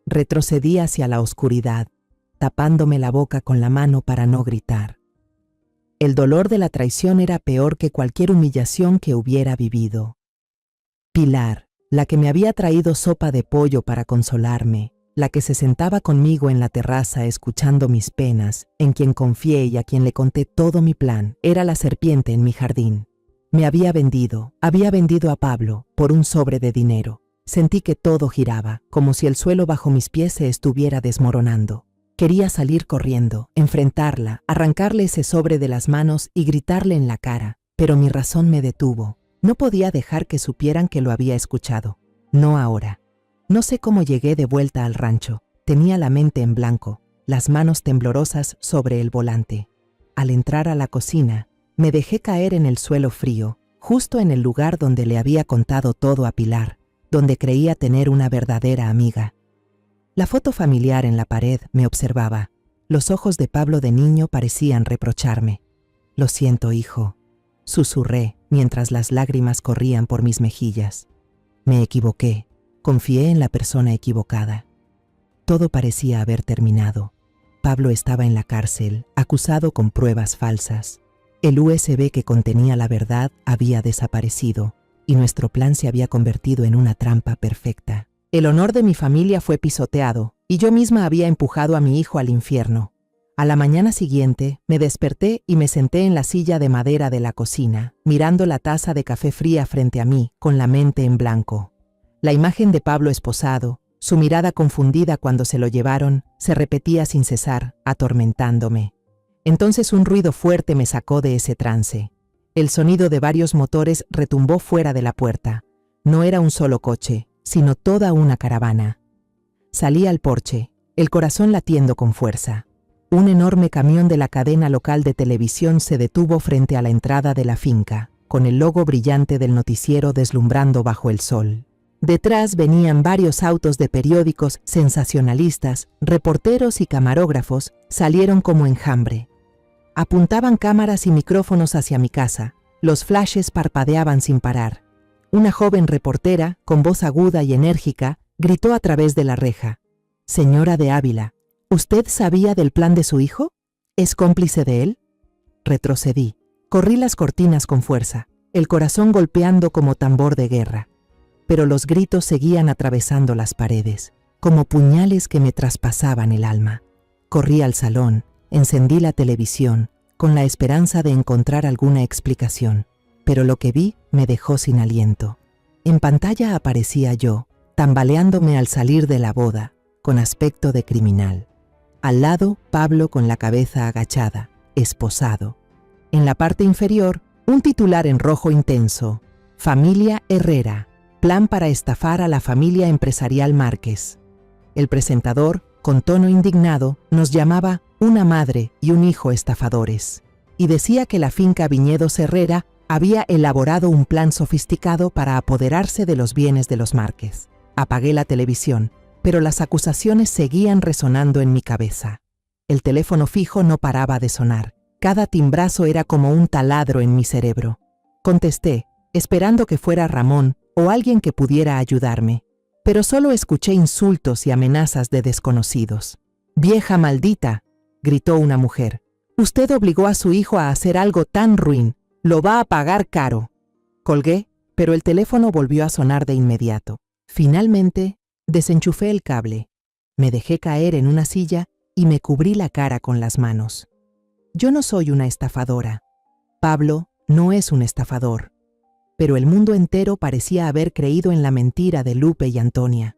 [SPEAKER 1] Retrocedí hacia la oscuridad, tapándome la boca con la mano para no gritar. El dolor de la traición era peor que cualquier humillación que hubiera vivido. Pilar, la que me había traído sopa de pollo para consolarme, la que se sentaba conmigo en la terraza escuchando mis penas, en quien confié y a quien le conté todo mi plan, era la serpiente en mi jardín. Me había vendido a Pablo por un sobre de dinero. Sentí que todo giraba, como si el suelo bajo mis pies se estuviera desmoronando. Quería salir corriendo, enfrentarla, arrancarle ese sobre de las manos y gritarle en la cara, pero mi razón me detuvo. No podía dejar que supieran que lo había escuchado. No ahora. No sé cómo llegué de vuelta al rancho. Tenía la mente en blanco, las manos temblorosas sobre el volante. Al entrar a la cocina, me dejé caer en el suelo frío, justo en el lugar donde le había contado todo a Pilar, donde creía tener una verdadera amiga. La foto familiar en la pared me observaba. Los ojos de Pablo de niño parecían reprocharme. «Lo siento, hijo», susurré mientras las lágrimas corrían por mis mejillas. Me equivoqué. Confié en la persona equivocada. Todo parecía haber terminado. Pablo estaba en la cárcel, acusado con pruebas falsas. El USB que contenía la verdad había desaparecido, y nuestro plan se había convertido en una trampa perfecta. El honor de mi familia fue pisoteado, y yo misma había empujado a mi hijo al infierno. A la mañana siguiente, me desperté y me senté en la silla de madera de la cocina, mirando la taza de café fría frente a mí, con la mente en blanco. La imagen de Pablo esposado, su mirada confundida cuando se lo llevaron, se repetía sin cesar, atormentándome. Entonces un ruido fuerte me sacó de ese trance. El sonido de varios motores retumbó fuera de la puerta. No era un solo coche, sino toda una caravana. Salí al porche, el corazón latiendo con fuerza. Un enorme camión de la cadena local de televisión se detuvo frente a la entrada de la finca, con el logo brillante del noticiero deslumbrando bajo el sol. Detrás venían varios autos de periódicos sensacionalistas, reporteros y camarógrafos salieron como enjambre. Apuntaban cámaras y micrófonos hacia mi casa. Los flashes parpadeaban sin parar. Una joven reportera, con voz aguda y enérgica, gritó a través de la reja: «Señora de Ávila, ¿usted sabía del plan de su hijo? ¿Es cómplice de él?». Retrocedí. Corrí las cortinas con fuerza, el corazón golpeando como tambor de guerra. Pero los gritos seguían atravesando las paredes, como puñales que me traspasaban el alma. Corrí al salón, encendí la televisión, con la esperanza de encontrar alguna explicación, pero lo que vi me dejó sin aliento. En pantalla aparecía yo, tambaleándome al salir de la boda, con aspecto de criminal. Al lado, Pablo con la cabeza agachada, esposado. En la parte inferior, un titular en rojo intenso: Familia Herrera, plan para estafar a la familia empresarial Márquez. El presentador, con tono indignado, nos llamaba una madre y un hijo estafadores, y decía que la finca Viñedos Herrera había elaborado un plan sofisticado para apoderarse de los bienes de los Márquez. Apagué la televisión, pero las acusaciones seguían resonando en mi cabeza. El teléfono fijo no paraba de sonar. Cada timbrazo era como un taladro en mi cerebro. Contesté, esperando que fuera Ramón o alguien que pudiera ayudarme, pero solo escuché insultos y amenazas de desconocidos. «Vieja maldita», gritó una mujer. «Usted obligó a su hijo a hacer algo tan ruin. Lo va a pagar caro». Colgué, pero el teléfono volvió a sonar de inmediato. Finalmente, desenchufé el cable. Me dejé caer en una silla y me cubrí la cara con las manos. Yo no soy una estafadora. Pablo no es un estafador. Pero el mundo entero parecía haber creído en la mentira de Lupe y Antonia.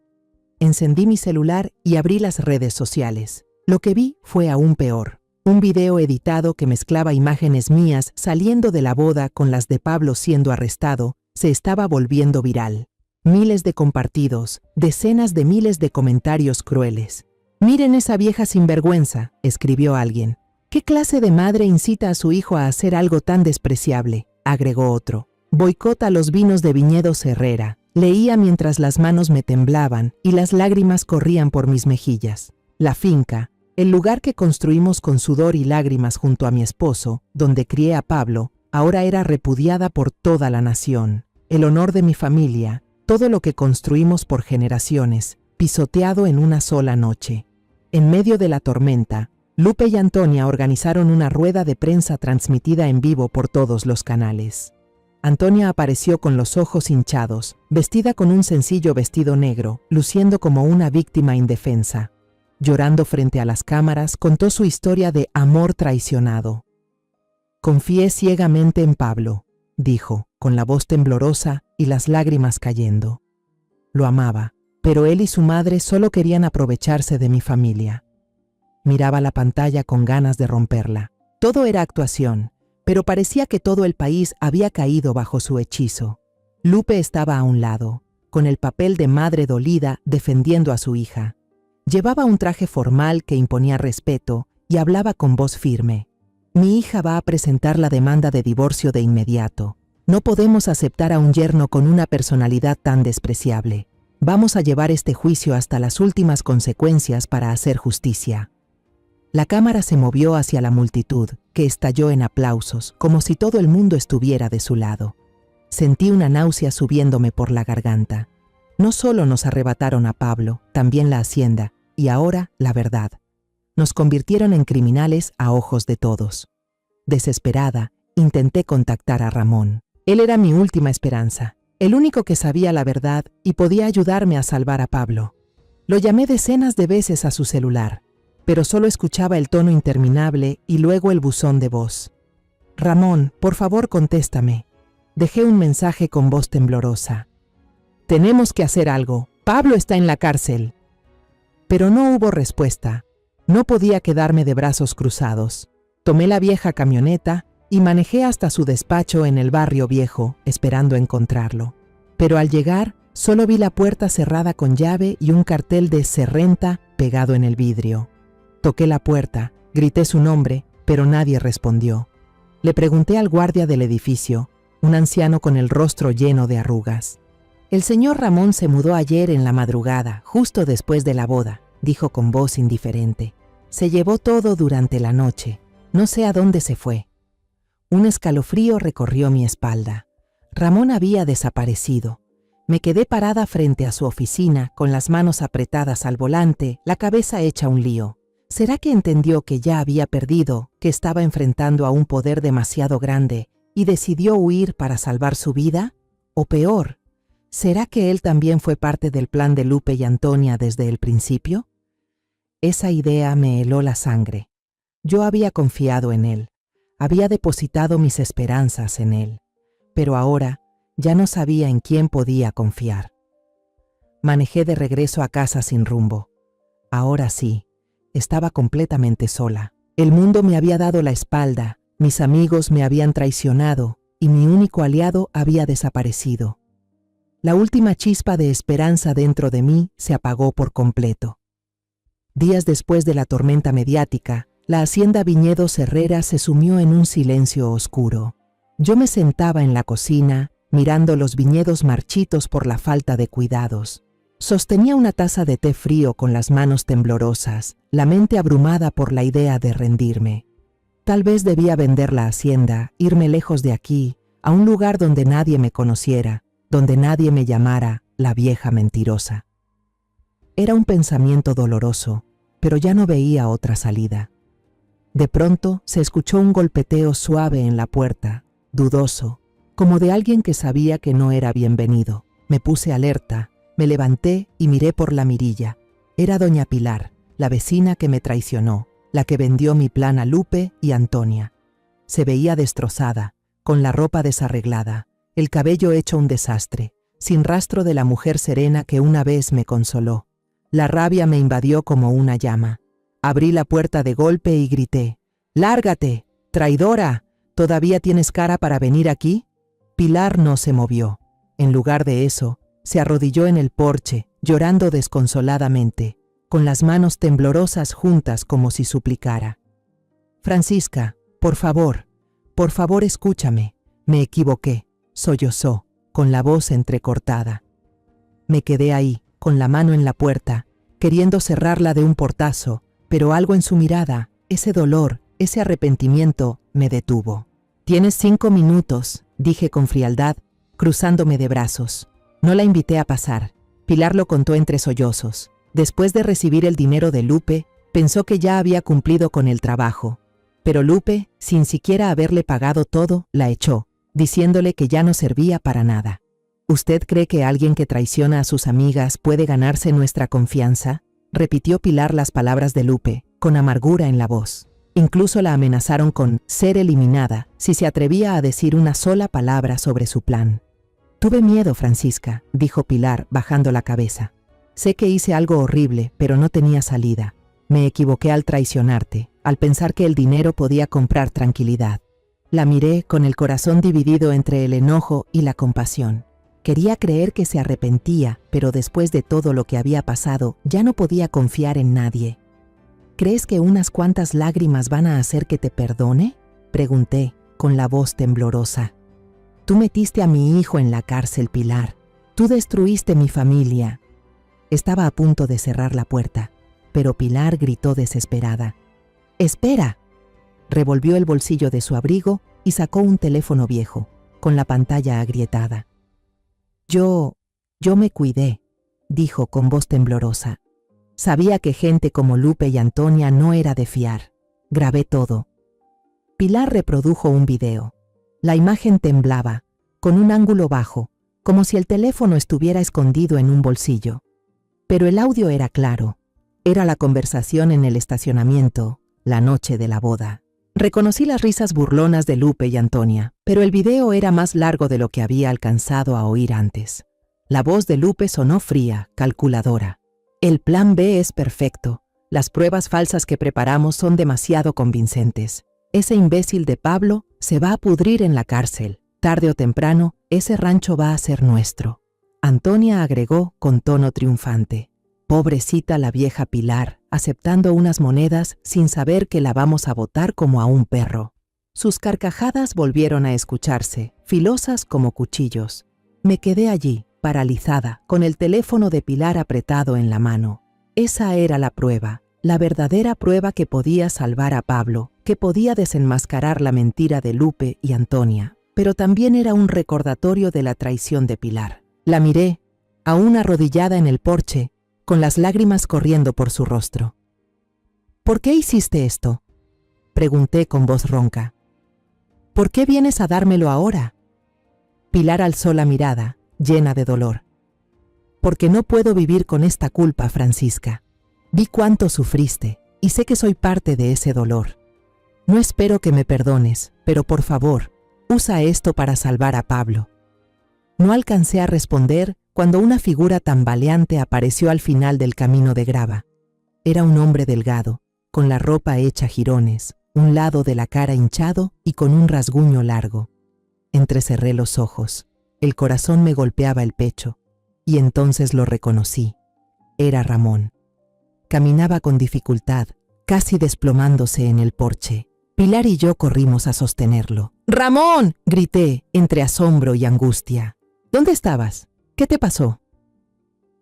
[SPEAKER 1] Encendí mi celular y abrí las redes sociales. Lo que vi fue aún peor. Un video editado que mezclaba imágenes mías saliendo de la boda con las de Pablo siendo arrestado se estaba volviendo viral. Miles de compartidos, decenas de miles de comentarios crueles. «Miren esa vieja sinvergüenza», escribió alguien. «¿Qué clase de madre incita a su hijo a hacer algo tan despreciable?», agregó otro. «Boicota los vinos de Viñedos Herrera», leía mientras las manos me temblaban y las lágrimas corrían por mis mejillas. La finca, el lugar que construimos con sudor y lágrimas junto a mi esposo, donde crié a Pablo, ahora era repudiada por toda la nación. El honor de mi familia, todo lo que construimos por generaciones, pisoteado en una sola noche. En medio de la tormenta, Lupe y Antonia organizaron una rueda de prensa transmitida en vivo por todos los canales. Antonia apareció con los ojos hinchados, vestida con un sencillo vestido negro, luciendo como una víctima indefensa. Llorando frente a las cámaras, contó su historia de amor traicionado. «Confié ciegamente en Pablo», dijo, con la voz temblorosa y las lágrimas cayendo. «Lo amaba, pero él y su madre solo querían aprovecharse de mi familia». Miraba la pantalla con ganas de romperla. Todo era actuación, pero parecía que todo el país había caído bajo su hechizo. Lupe estaba a un lado, con el papel de madre dolida defendiendo a su hija. Llevaba un traje formal que imponía respeto y hablaba con voz firme. «Mi hija va a presentar la demanda de divorcio de inmediato. No podemos aceptar a un yerno con una personalidad tan despreciable. Vamos a llevar este juicio hasta las últimas consecuencias para hacer justicia». La cámara se movió hacia la multitud, que estalló en aplausos, como si todo el mundo estuviera de su lado. Sentí una náusea subiéndome por la garganta. No solo nos arrebataron a Pablo, también la hacienda, y ahora la verdad. Nos convirtieron en criminales a ojos de todos. Desesperada, intenté contactar a Ramón. Él era mi última esperanza, el único que sabía la verdad y podía ayudarme a salvar a Pablo. Lo llamé decenas de veces a su celular, pero solo escuchaba el tono interminable y luego el buzón de voz. «Ramón, por favor contéstame». Dejé un mensaje con voz temblorosa. «Tenemos que hacer algo. Pablo está en la cárcel». Pero no hubo respuesta. No podía quedarme de brazos cruzados. Tomé la vieja camioneta y manejé hasta su despacho en el barrio viejo, esperando encontrarlo. Pero al llegar, solo vi la puerta cerrada con llave y un cartel de "Se renta" pegado en el vidrio. Toqué la puerta, grité su nombre, pero nadie respondió. Le pregunté al guardia del edificio, un anciano con el rostro lleno de arrugas. «El señor Ramón se mudó ayer en la madrugada, justo después de la boda», dijo con voz indiferente. «Se llevó todo durante la noche. No sé a dónde se fue». Un escalofrío recorrió mi espalda. Ramón había desaparecido. Me quedé parada frente a su oficina, con las manos apretadas al volante, la cabeza hecha un lío. ¿Será que entendió que ya había perdido, que estaba enfrentando a un poder demasiado grande y decidió huir para salvar su vida? O peor, ¿será que él también fue parte del plan de Lupe y Antonia desde el principio? Esa idea me heló la sangre. Yo había confiado en él, había depositado mis esperanzas en él, pero ahora ya no sabía en quién podía confiar. Manejé de regreso a casa sin rumbo. Ahora sí, estaba completamente sola. El mundo me había dado la espalda, mis amigos me habían traicionado y mi único aliado había desaparecido. La última chispa de esperanza dentro de mí se apagó por completo. Días después de la tormenta mediática, la hacienda Viñedos Herrera se sumió en un silencio oscuro. Yo me sentaba en la cocina, mirando los viñedos marchitos por la falta de cuidados. Sostenía una taza de té frío con las manos temblorosas, la mente abrumada por la idea de rendirme. Tal vez debía vender la hacienda, irme lejos de aquí, a un lugar donde nadie me conociera, donde nadie me llamara la vieja mentirosa. Era un pensamiento doloroso, pero ya no veía otra salida. De pronto se escuchó un golpeteo suave en la puerta, dudoso, como de alguien que sabía que no era bienvenido. Me puse alerta, me levanté y miré por la mirilla. Era doña Pilar, la vecina que me traicionó, la que vendió mi plan a Lupe y Antonia. Se veía destrozada, con la ropa desarreglada, el cabello hecho un desastre, sin rastro de la mujer serena que una vez me consoló. La rabia me invadió como una llama. Abrí la puerta de golpe y grité: «¡Lárgate, traidora! ¿Todavía tienes cara para venir aquí?». Pilar no se movió. En lugar de eso, se arrodilló en el porche, llorando desconsoladamente, con las manos temblorosas juntas como si suplicara. «Francisca, por favor escúchame. Me equivoqué», sollozó, con la voz entrecortada. Me quedé ahí, con la mano en la puerta, queriendo cerrarla de un portazo, pero algo en su mirada, ese dolor, ese arrepentimiento, me detuvo. «Tienes 5 minutos», dije con frialdad, cruzándome de brazos. No la invité a pasar. Pilar lo contó entre sollozos. Después de recibir el dinero de Lupe, pensó que ya había cumplido con el trabajo. Pero Lupe, sin siquiera haberle pagado todo, la echó, diciéndole que ya no servía para nada. «¿Usted cree que alguien que traiciona a sus amigas puede ganarse nuestra confianza?», repitió Pilar las palabras de Lupe, con amargura en la voz. Incluso la amenazaron con ser eliminada si se atrevía a decir una sola palabra sobre su plan. «Tuve miedo, Francisca», dijo Pilar, bajando la cabeza. «Sé que hice algo horrible, pero no tenía salida. Me equivoqué al traicionarte, al pensar que el dinero podía comprar tranquilidad». La miré con el corazón dividido entre el enojo y la compasión. Quería creer que se arrepentía, pero después de todo lo que había pasado, ya no podía confiar en nadie. «¿Crees que unas cuantas lágrimas van a hacer que te perdone?», pregunté, con la voz temblorosa. «Tú metiste a mi hijo en la cárcel, Pilar. Tú destruiste mi familia». Estaba a punto de cerrar la puerta, pero Pilar gritó desesperada: «¡Espera!». Revolvió el bolsillo de su abrigo y sacó un teléfono viejo, con la pantalla agrietada. Yo me cuidé», dijo con voz temblorosa. «Sabía que gente como Lupe y Antonia no era de fiar. Grabé todo». Pilar reprodujo un video. La imagen temblaba, con un ángulo bajo, como si el teléfono estuviera escondido en un bolsillo. Pero el audio era claro. Era la conversación en el estacionamiento, la noche de la boda. Reconocí las risas burlonas de Lupe y Antonia, pero el video era más largo de lo que había alcanzado a oír antes. La voz de Lupe sonó fría, calculadora. «El plan B es perfecto. Las pruebas falsas que preparamos son demasiado convincentes. Ese imbécil de Pablo Se va a pudrir en la cárcel. Tarde o temprano, ese rancho va a ser nuestro. Antonia agregó con tono triunfante. Pobrecita la vieja Pilar, aceptando unas monedas sin saber que la vamos a botar como a un perro. Sus carcajadas volvieron a escucharse, filosas como cuchillos. Me quedé allí, paralizada, con el teléfono de Pilar apretado en la mano. Esa era la prueba, la verdadera prueba que podía salvar a Pablo, que podía desenmascarar la mentira de Lupe y Antonia, pero también era un recordatorio de la traición de Pilar. La miré, aún arrodillada en el porche, con las lágrimas corriendo por su rostro. ¿Por qué hiciste esto?, pregunté con voz ronca. ¿Por qué vienes a dármelo ahora? Pilar alzó la mirada, llena de dolor. Porque no puedo vivir con esta culpa, Francisca. Vi cuánto sufriste y sé que soy parte de ese dolor. No espero que me perdones, pero por favor, usa esto para salvar a Pablo. No alcancé a responder cuando una figura tambaleante apareció al final del camino de grava. Era un hombre delgado, con la ropa hecha jirones, un lado de la cara hinchado y con un rasguño largo. Entrecerré los ojos. El corazón me golpeaba el pecho, y entonces lo reconocí. Era Ramón. Caminaba con dificultad, casi desplomándose en el porche. Pilar y yo corrimos a sostenerlo. ¡Ramón!, grité, entre asombro y angustia. ¿Dónde estabas? ¿Qué te pasó?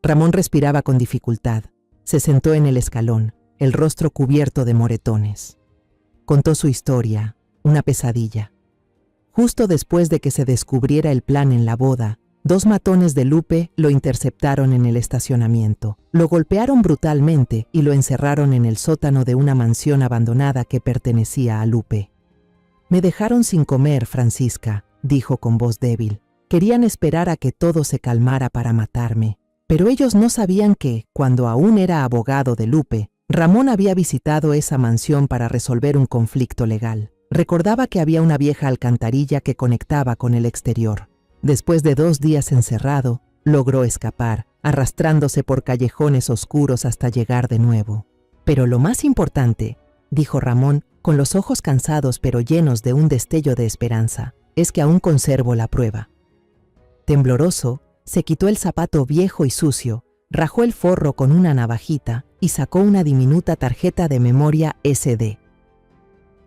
[SPEAKER 1] Ramón respiraba con dificultad. Se sentó en el escalón, el rostro cubierto de moretones. Contó su historia, una pesadilla. Justo después de que se descubriera el plan en la boda, 2 matones de Lupe lo interceptaron en el estacionamiento. Lo golpearon brutalmente y lo encerraron en el sótano de una mansión abandonada que pertenecía a Lupe. Me dejaron sin comer, Francisca, dijo con voz débil. Querían esperar a que todo se calmara para matarme, pero ellos no sabían que, cuando aún era abogado de Lupe, Ramón había visitado esa mansión para resolver un conflicto legal. Recordaba que había una vieja alcantarilla que conectaba con el exterior. Después de 2 días encerrado, logró escapar, arrastrándose por callejones oscuros hasta llegar de nuevo. Pero lo más importante, dijo Ramón, con los ojos cansados pero llenos de un destello de esperanza, es que aún conservo la prueba. Tembloroso, se quitó el zapato viejo y sucio, rajó el forro con una navajita y sacó una diminuta tarjeta de memoria SD.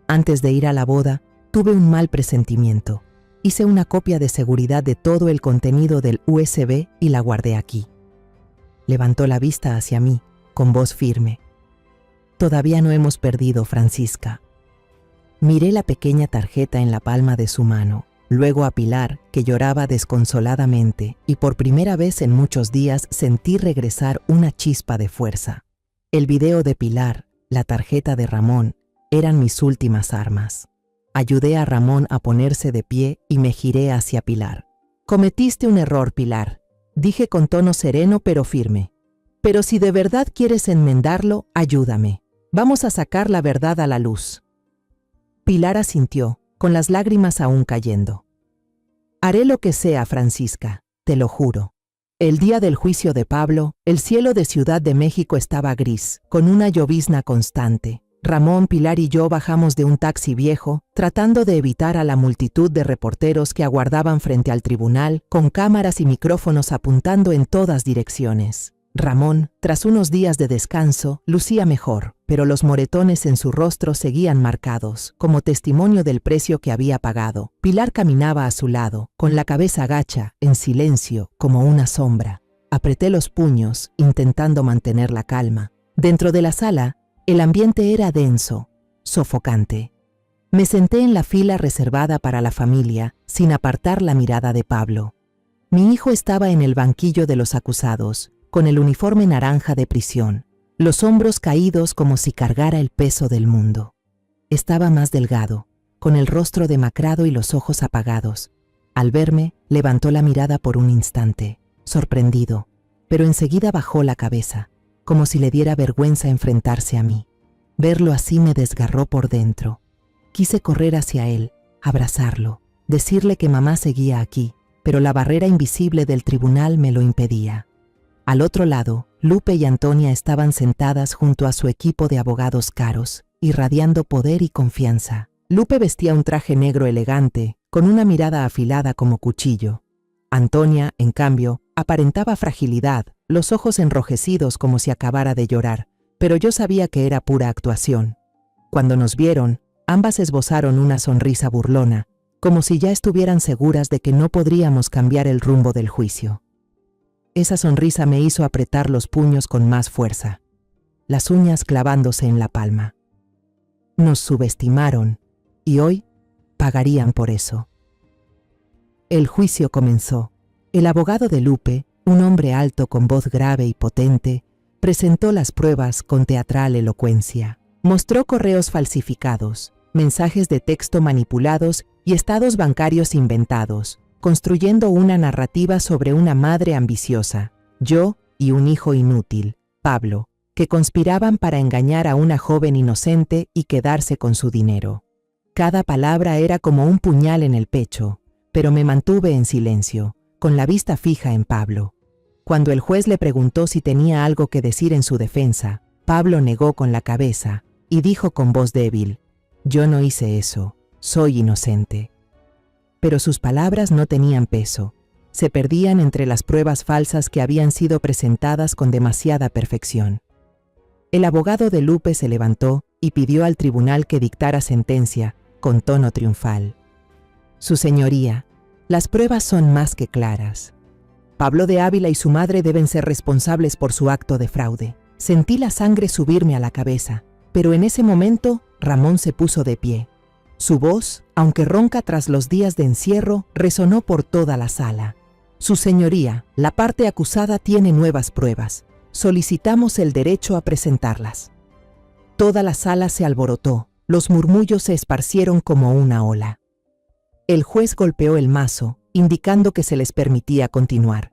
[SPEAKER 1] Antes de ir a la boda, tuve un mal presentimiento. Hice una copia de seguridad de todo el contenido del USB y la guardé aquí. Levantó la vista hacia mí, con voz firme. Todavía no hemos perdido, Francisca. Miré la pequeña tarjeta en la palma de su mano, luego a Pilar, que lloraba desconsoladamente, y por primera vez en muchos días sentí regresar una chispa de fuerza. El video de Pilar, la tarjeta de Ramón, eran mis últimas armas. Ayudé a Ramón a ponerse de pie y me giré hacia Pilar. Cometiste un error, Pilar, dije con tono sereno pero firme. Pero si de verdad quieres enmendarlo, ayúdame. Vamos a sacar la verdad a la luz. Pilar asintió, con las lágrimas aún cayendo. Haré lo que sea, Francisca, te lo juro. El día del juicio de Pablo, el cielo de Ciudad de México estaba gris, con una llovizna constante. Ramón, Pilar y yo bajamos de un taxi viejo, tratando de evitar a la multitud de reporteros que aguardaban frente al tribunal, con cámaras y micrófonos apuntando en todas direcciones. Ramón, tras unos días de descanso, lucía mejor, pero los moretones en su rostro seguían marcados, como testimonio del precio que había pagado. Pilar caminaba a su lado, con la cabeza gacha, en silencio, como una sombra. Apreté los puños, intentando mantener la calma. Dentro de la sala, el ambiente era denso, sofocante. Me senté en la fila reservada para la familia, sin apartar la mirada de Pablo. Mi hijo estaba en el banquillo de los acusados, con el uniforme naranja de prisión, los hombros caídos como si cargara el peso del mundo. Estaba más delgado, con el rostro demacrado y los ojos apagados. Al verme, levantó la mirada por un instante, sorprendido, pero enseguida bajó la cabeza, como si le diera vergüenza enfrentarse a mí. Verlo así me desgarró por dentro. Quise correr hacia él, abrazarlo, decirle que mamá seguía aquí, pero la barrera invisible del tribunal me lo impedía. Al otro lado, Lupe y Antonia estaban sentadas junto a su equipo de abogados caros, irradiando poder y confianza. Lupe vestía un traje negro elegante, con una mirada afilada como cuchillo. Antonia, en cambio, aparentaba fragilidad, los ojos enrojecidos como si acabara de llorar, pero yo sabía que era pura actuación. Cuando nos vieron, ambas esbozaron una sonrisa burlona, como si ya estuvieran seguras de que no podríamos cambiar el rumbo del juicio. Esa sonrisa me hizo apretar los puños con más fuerza, las uñas clavándose en la palma. Nos subestimaron, y hoy pagarían por eso. El juicio comenzó. El abogado de Lupe, un hombre alto con voz grave y potente, presentó las pruebas con teatral elocuencia. Mostró correos falsificados, mensajes de texto manipulados y estados bancarios inventados, construyendo una narrativa sobre una madre ambiciosa, yo y un hijo inútil, Pablo, que conspiraban para engañar a una joven inocente y quedarse con su dinero. Cada palabra era como un puñal en el pecho, pero me mantuve en silencio, con la vista fija en Pablo. Cuando el juez le preguntó si tenía algo que decir en su defensa, Pablo negó con la cabeza y dijo con voz débil: «Yo no hice eso, soy inocente». Pero sus palabras no tenían peso, se perdían entre las pruebas falsas que habían sido presentadas con demasiada perfección. El abogado de Lupe se levantó y pidió al tribunal que dictara sentencia, con tono triunfal. «Su señoría, las pruebas son más que claras. Pablo de Ávila y su madre deben ser responsables por su acto de fraude. Sentí la sangre subirme a la cabeza, pero en ese momento Ramón se puso de pie. Su voz, aunque ronca tras los días de encierro, resonó por toda la sala. Su señoría, la parte acusada tiene nuevas pruebas. Solicitamos el derecho a presentarlas». Toda la sala se alborotó, los murmullos se esparcieron como una ola. El juez golpeó el mazo, indicando que se les permitía continuar.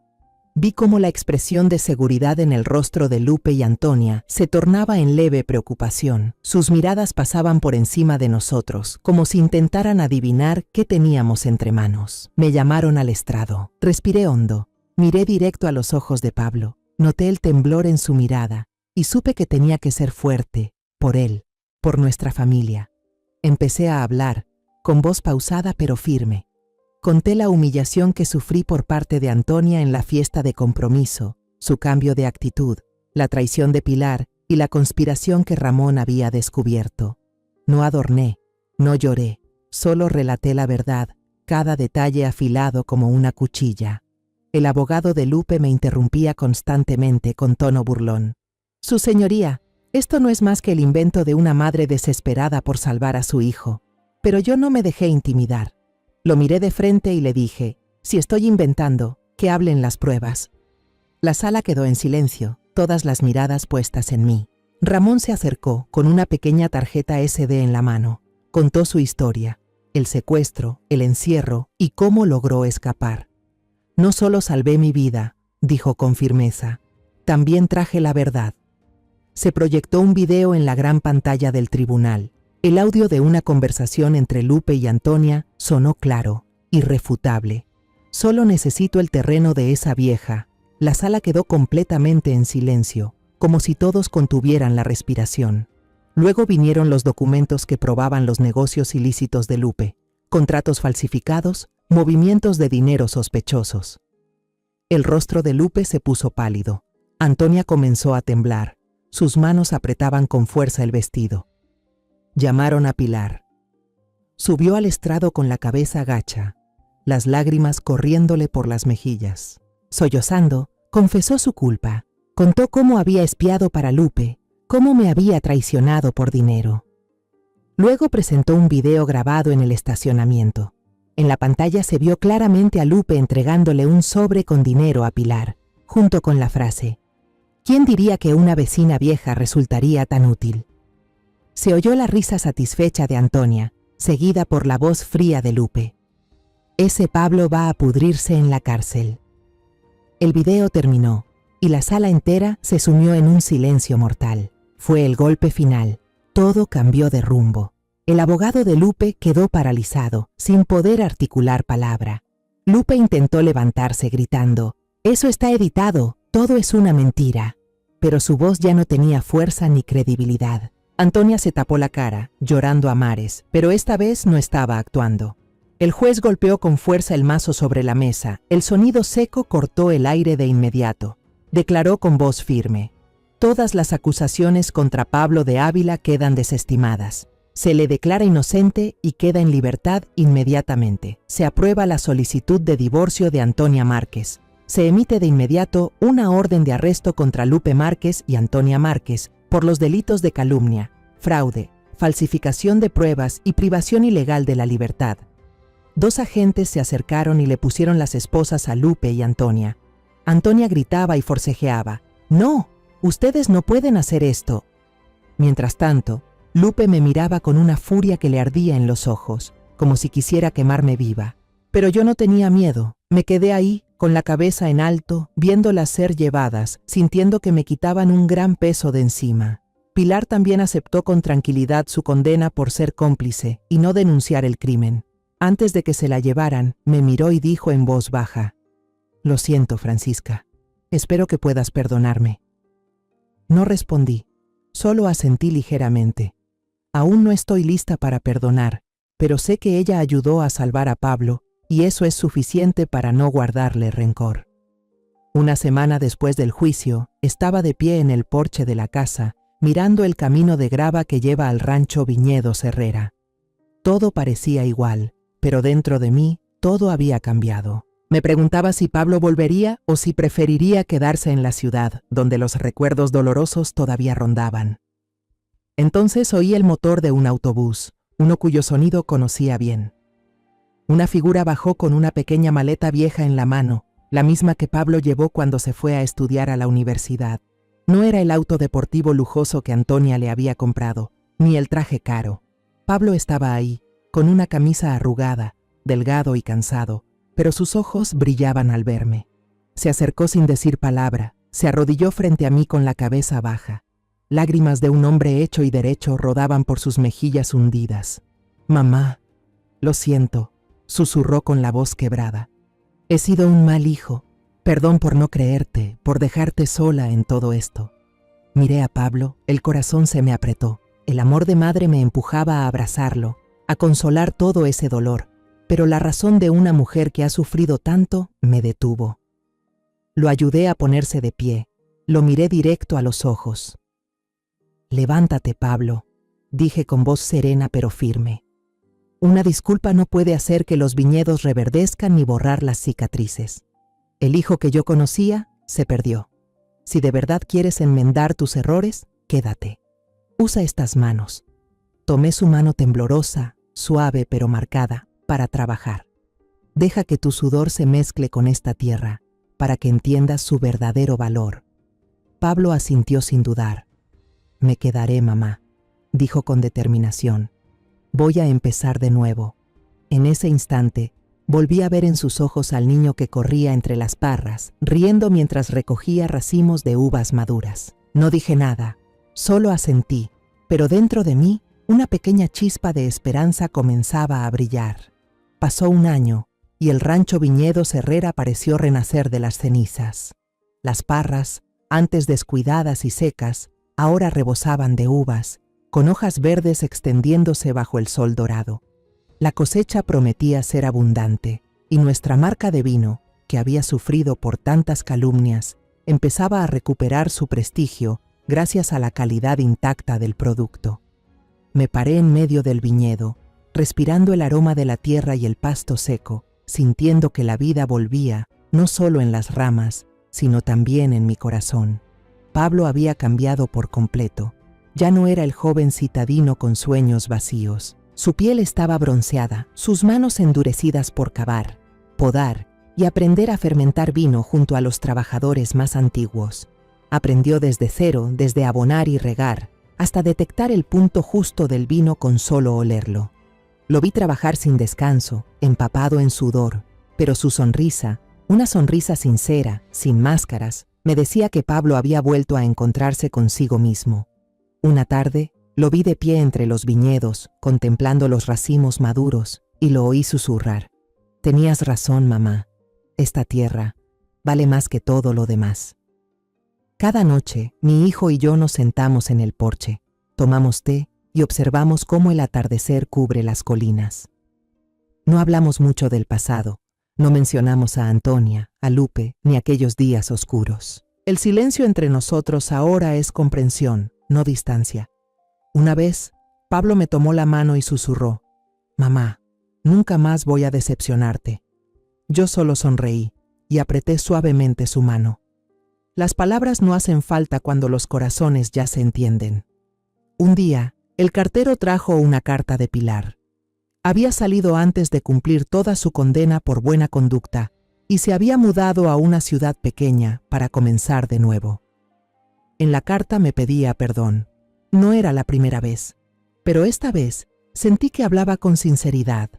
[SPEAKER 1] Vi cómo la expresión de seguridad en el rostro de Lupe y Antonia se tornaba en leve preocupación. Sus miradas pasaban por encima de nosotros, como si intentaran adivinar qué teníamos entre manos. Me llamaron al estrado. Respiré hondo. Miré directo a los ojos de Pablo. Noté el temblor en su mirada y supe que tenía que ser fuerte, por él, por nuestra familia. Empecé a hablar, con voz pausada pero firme. Conté la humillación que sufrí por parte de Antonia en la fiesta de compromiso, su cambio de actitud, la traición de Pilar y la conspiración que Ramón había descubierto. No adorné, no lloré, solo relaté la verdad, cada detalle afilado como una cuchilla. El abogado de Lupe me interrumpía constantemente con tono burlón. «Su señoría, esto no es más que el invento de una madre desesperada por salvar a su hijo». Pero yo no me dejé intimidar. Lo miré de frente y le dije: «Si estoy inventando, que hablen las pruebas». La sala quedó en silencio, todas las miradas puestas en mí. Ramón se acercó con una pequeña tarjeta SD en la mano. Contó su historia, el secuestro, el encierro y cómo logró escapar. «No solo salvé mi vida», dijo con firmeza, «también traje la verdad». Se proyectó un video en la gran pantalla del tribunal. El audio de una conversación entre Lupe y Antonia sonó claro, irrefutable. «Solo necesito el terreno de esa vieja». La sala quedó completamente en silencio, como si todos contuvieran la respiración. Luego vinieron los documentos que probaban los negocios ilícitos de Lupe, contratos falsificados, movimientos de dinero sospechosos. El rostro de Lupe se puso pálido. Antonia comenzó a temblar. Sus manos apretaban con fuerza el vestido. Llamaron a Pilar. Subió al estrado con la cabeza gacha, las lágrimas corriéndole por las mejillas. Sollozando, confesó su culpa. Contó cómo había espiado para Lupe, cómo me había traicionado por dinero. Luego presentó un video grabado en el estacionamiento. En la pantalla se vio claramente a Lupe entregándole un sobre con dinero a Pilar, junto con la frase: «¿Quién diría que una vecina vieja resultaría tan útil?». Se oyó la risa satisfecha de Antonia, seguida por la voz fría de Lupe: «Ese Pablo va a pudrirse en la cárcel». El video terminó, y la sala entera se sumió en un silencio mortal. Fue el golpe final. Todo cambió de rumbo. El abogado de Lupe quedó paralizado, sin poder articular palabra. Lupe intentó levantarse gritando: «Eso está editado, todo es una mentira». Pero su voz ya no tenía fuerza ni credibilidad. Antonia se tapó la cara, llorando a mares, pero esta vez no estaba actuando. El juez golpeó con fuerza el mazo sobre la mesa. El sonido seco cortó el aire de inmediato. Declaró con voz firme: todas las acusaciones contra Pablo de Ávila quedan desestimadas. Se le declara inocente y queda en libertad inmediatamente. Se aprueba la solicitud de divorcio de Antonia Márquez. Se emite de inmediato una orden de arresto contra Lupe Márquez y Antonia Márquez por los delitos de calumnia, fraude, falsificación de pruebas y privación ilegal de la libertad. 2 agentes se acercaron y le pusieron las esposas a Lupe y Antonia. Antonia gritaba y forcejeaba: «¡No! Ustedes no pueden hacer esto». Mientras tanto, Lupe me miraba con una furia que le ardía en los ojos, como si quisiera quemarme viva. Pero yo no tenía miedo. Me quedé ahí, con la cabeza en alto, viéndolas ser llevadas, sintiendo que me quitaban un gran peso de encima. Pilar también aceptó con tranquilidad su condena por ser cómplice y no denunciar el crimen. Antes de que se la llevaran, me miró y dijo en voz baja: «Lo siento, Francisca. Espero que puedas perdonarme». No respondí, solo asentí ligeramente. Aún no estoy lista para perdonar, pero sé que ella ayudó a salvar a Pablo, y eso es suficiente para no guardarle rencor. Una semana después del juicio, estaba de pie en el porche de la casa, mirando el camino de grava que lleva al rancho Viñedos Herrera. Todo parecía igual, pero dentro de mí todo había cambiado. Me preguntaba si Pablo volvería o si preferiría quedarse en la ciudad, donde los recuerdos dolorosos todavía rondaban. Entonces oí el motor de un autobús, uno cuyo sonido conocía bien. Una figura bajó con una pequeña maleta vieja en la mano, la misma que Pablo llevó cuando se fue a estudiar a la universidad. No era el auto deportivo lujoso que Antonia le había comprado, ni el traje caro. Pablo estaba ahí, con una camisa arrugada, delgado y cansado, pero sus ojos brillaban al verme. Se acercó sin decir palabra, se arrodilló frente a mí con la cabeza baja. Lágrimas de un hombre hecho y derecho rodaban por sus mejillas hundidas. «Mamá, lo siento», susurró con la voz quebrada. «He sido un mal hijo. Perdón por no creerte, por dejarte sola en todo esto». Miré a Pablo, el corazón se me apretó. El amor de madre me empujaba a abrazarlo, a consolar todo ese dolor, pero la razón de una mujer que ha sufrido tanto me detuvo. Lo ayudé a ponerse de pie, lo miré directo a los ojos. «Levántate, Pablo», dije con voz serena pero firme. Una disculpa no puede hacer que los viñedos reverdezcan ni borrar las cicatrices. El hijo que yo conocía se perdió. Si de verdad quieres enmendar tus errores, quédate. Usa estas manos. Tomé su mano temblorosa, suave pero marcada, para trabajar. Deja que tu sudor se mezcle con esta tierra, para que entiendas su verdadero valor. Pablo asintió sin dudar. «Me quedaré, mamá», dijo con determinación. «Voy a empezar de nuevo». En ese instante, volví a ver en sus ojos al niño que corría entre las parras, riendo mientras recogía racimos de uvas maduras. No dije nada, solo asentí, pero dentro de mí, una pequeña chispa de esperanza comenzaba a brillar. Pasó un año, y el rancho Viñedos Herrera pareció renacer de las cenizas. Las parras, antes descuidadas y secas, ahora rebosaban de uvas, con hojas verdes extendiéndose bajo el sol dorado. La cosecha prometía ser abundante, y nuestra marca de vino, que había sufrido por tantas calumnias, empezaba a recuperar su prestigio gracias a la calidad intacta del producto. Me paré en medio del viñedo, respirando el aroma de la tierra y el pasto seco, sintiendo que la vida volvía, no solo en las ramas, sino también en mi corazón. Pablo había cambiado por completo. Ya no era el joven citadino con sueños vacíos. Su piel estaba bronceada, sus manos endurecidas por cavar, podar y aprender a fermentar vino junto a los trabajadores más antiguos. Aprendió desde cero, desde abonar y regar, hasta detectar el punto justo del vino con solo olerlo. Lo vi trabajar sin descanso, empapado en sudor, pero su sonrisa, una sonrisa sincera, sin máscaras, me decía que Pablo había vuelto a encontrarse consigo mismo. Una tarde, lo vi de pie entre los viñedos, contemplando los racimos maduros, y lo oí susurrar. «Tenías razón, mamá. Esta tierra vale más que todo lo demás». Cada noche, mi hijo y yo nos sentamos en el porche. tomamos té y observamos cómo el atardecer cubre las colinas. No hablamos mucho del pasado, no mencionamos a Antonia, a Lupe, ni aquellos días oscuros. El silencio entre nosotros ahora es comprensión, no distancia. Una vez, Pablo me tomó la mano y susurró: «Mamá, nunca más voy a decepcionarte». Yo solo sonreí y apreté suavemente su mano. Las palabras no hacen falta cuando los corazones ya se entienden. Un día, el cartero trajo una carta de Pilar. Había salido antes de cumplir toda su condena por buena conducta y se había mudado a una ciudad pequeña para comenzar de nuevo. En la carta me pedía perdón. No era la primera vez, pero esta vez sentí que hablaba con sinceridad.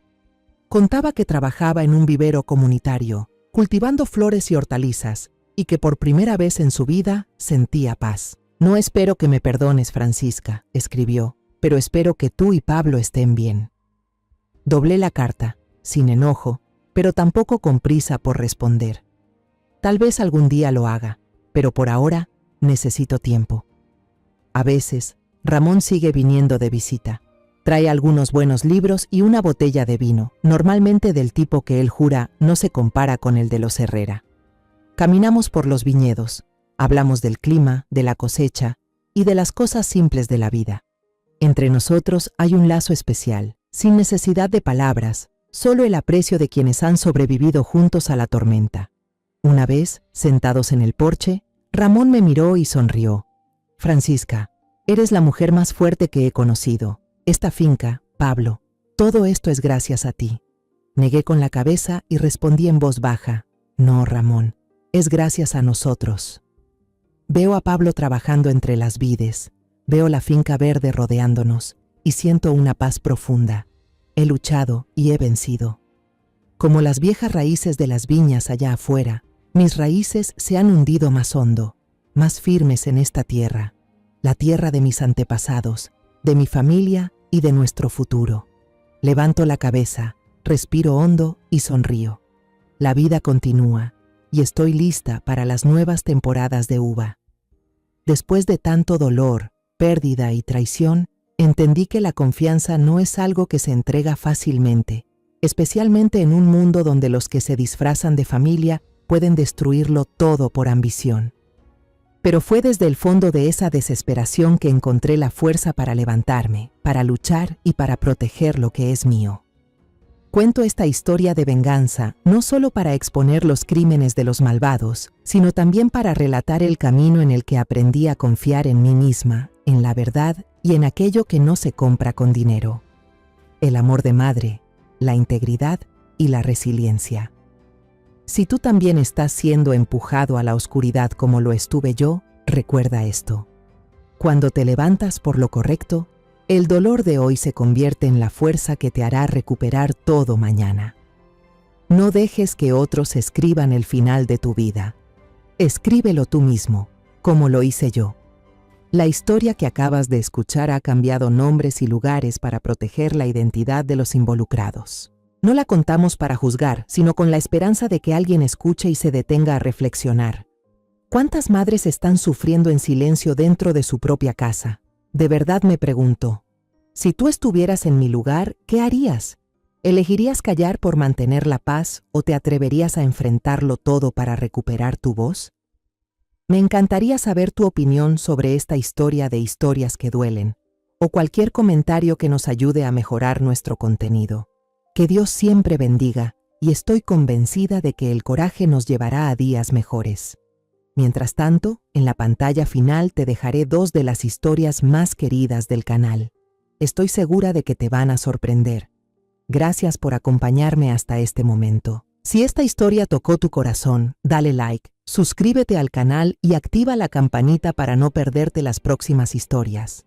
[SPEAKER 1] Contaba que trabajaba en un vivero comunitario, cultivando flores y hortalizas, y que por primera vez en su vida sentía paz. «No espero que me perdones, Francisca», escribió, «pero espero que tú y Pablo estén bien». Doblé la carta, sin enojo, pero tampoco con prisa por responder. Tal vez algún día lo haga, pero por ahora necesito tiempo. A veces, Ramón sigue viniendo de visita. Trae algunos buenos libros y una botella de vino, normalmente del tipo que él jura no se compara con el de los Herrera. Caminamos por los viñedos, hablamos del clima, de la cosecha y de las cosas simples de la vida. Entre nosotros hay un lazo especial, sin necesidad de palabras, solo el aprecio de quienes han sobrevivido juntos a la tormenta. Una vez, sentados en el porche, Ramón me miró y sonrió. «Francisca, eres la mujer más fuerte que he conocido. Esta finca, Pablo, todo esto es gracias a ti». Negué con la cabeza y respondí en voz baja: «No, Ramón, es gracias a nosotros». Veo a Pablo trabajando entre las vides, veo la finca verde rodeándonos y siento una paz profunda. He luchado y he vencido. Como las viejas raíces de las viñas allá afuera, mis raíces se han hundido más hondo, más firmes en esta tierra, la tierra de mis antepasados, de mi familia y de nuestro futuro. Levanto la cabeza, respiro hondo y sonrío. La vida continúa y estoy lista para las nuevas temporadas de uva. Después de tanto dolor, pérdida y traición, entendí que la confianza no es algo que se entrega fácilmente, especialmente en un mundo donde los que se disfrazan de familia pueden destruirlo todo por ambición. Pero fue desde el fondo de esa desesperación que encontré la fuerza para levantarme, para luchar y para proteger lo que es mío. Cuento esta historia de venganza no solo para exponer los crímenes de los malvados, sino también para relatar el camino en el que aprendí a confiar en mí misma, en la verdad y en aquello que no se compra con dinero. El amor de madre, la integridad y la resiliencia. Si tú también estás siendo empujado a la oscuridad como lo estuve yo, recuerda esto. Cuando te levantas por lo correcto, el dolor de hoy se convierte en la fuerza que te hará recuperar todo mañana. No dejes que otros escriban el final de tu vida. Escríbelo tú mismo, como lo hice yo. La historia que acabas de escuchar ha cambiado nombres y lugares para proteger la identidad de los involucrados. No la contamos para juzgar, sino con la esperanza de que alguien escuche y se detenga a reflexionar. ¿Cuántas madres están sufriendo en silencio dentro de su propia casa? De verdad me pregunto, si tú estuvieras en mi lugar, ¿qué harías? ¿Elegirías callar por mantener la paz o te atreverías a enfrentarlo todo para recuperar tu voz? Me encantaría saber tu opinión sobre esta historia de historias que duelen, o cualquier comentario que nos ayude a mejorar nuestro contenido. Que Dios siempre bendiga, y estoy convencida de que el coraje nos llevará a días mejores. Mientras tanto, en la pantalla final te dejaré 2 de las historias más queridas del canal. Estoy segura de que te van a sorprender. Gracias por acompañarme hasta este momento. Si esta historia tocó tu corazón, dale like, suscríbete al canal y activa la campanita para no perderte las próximas historias.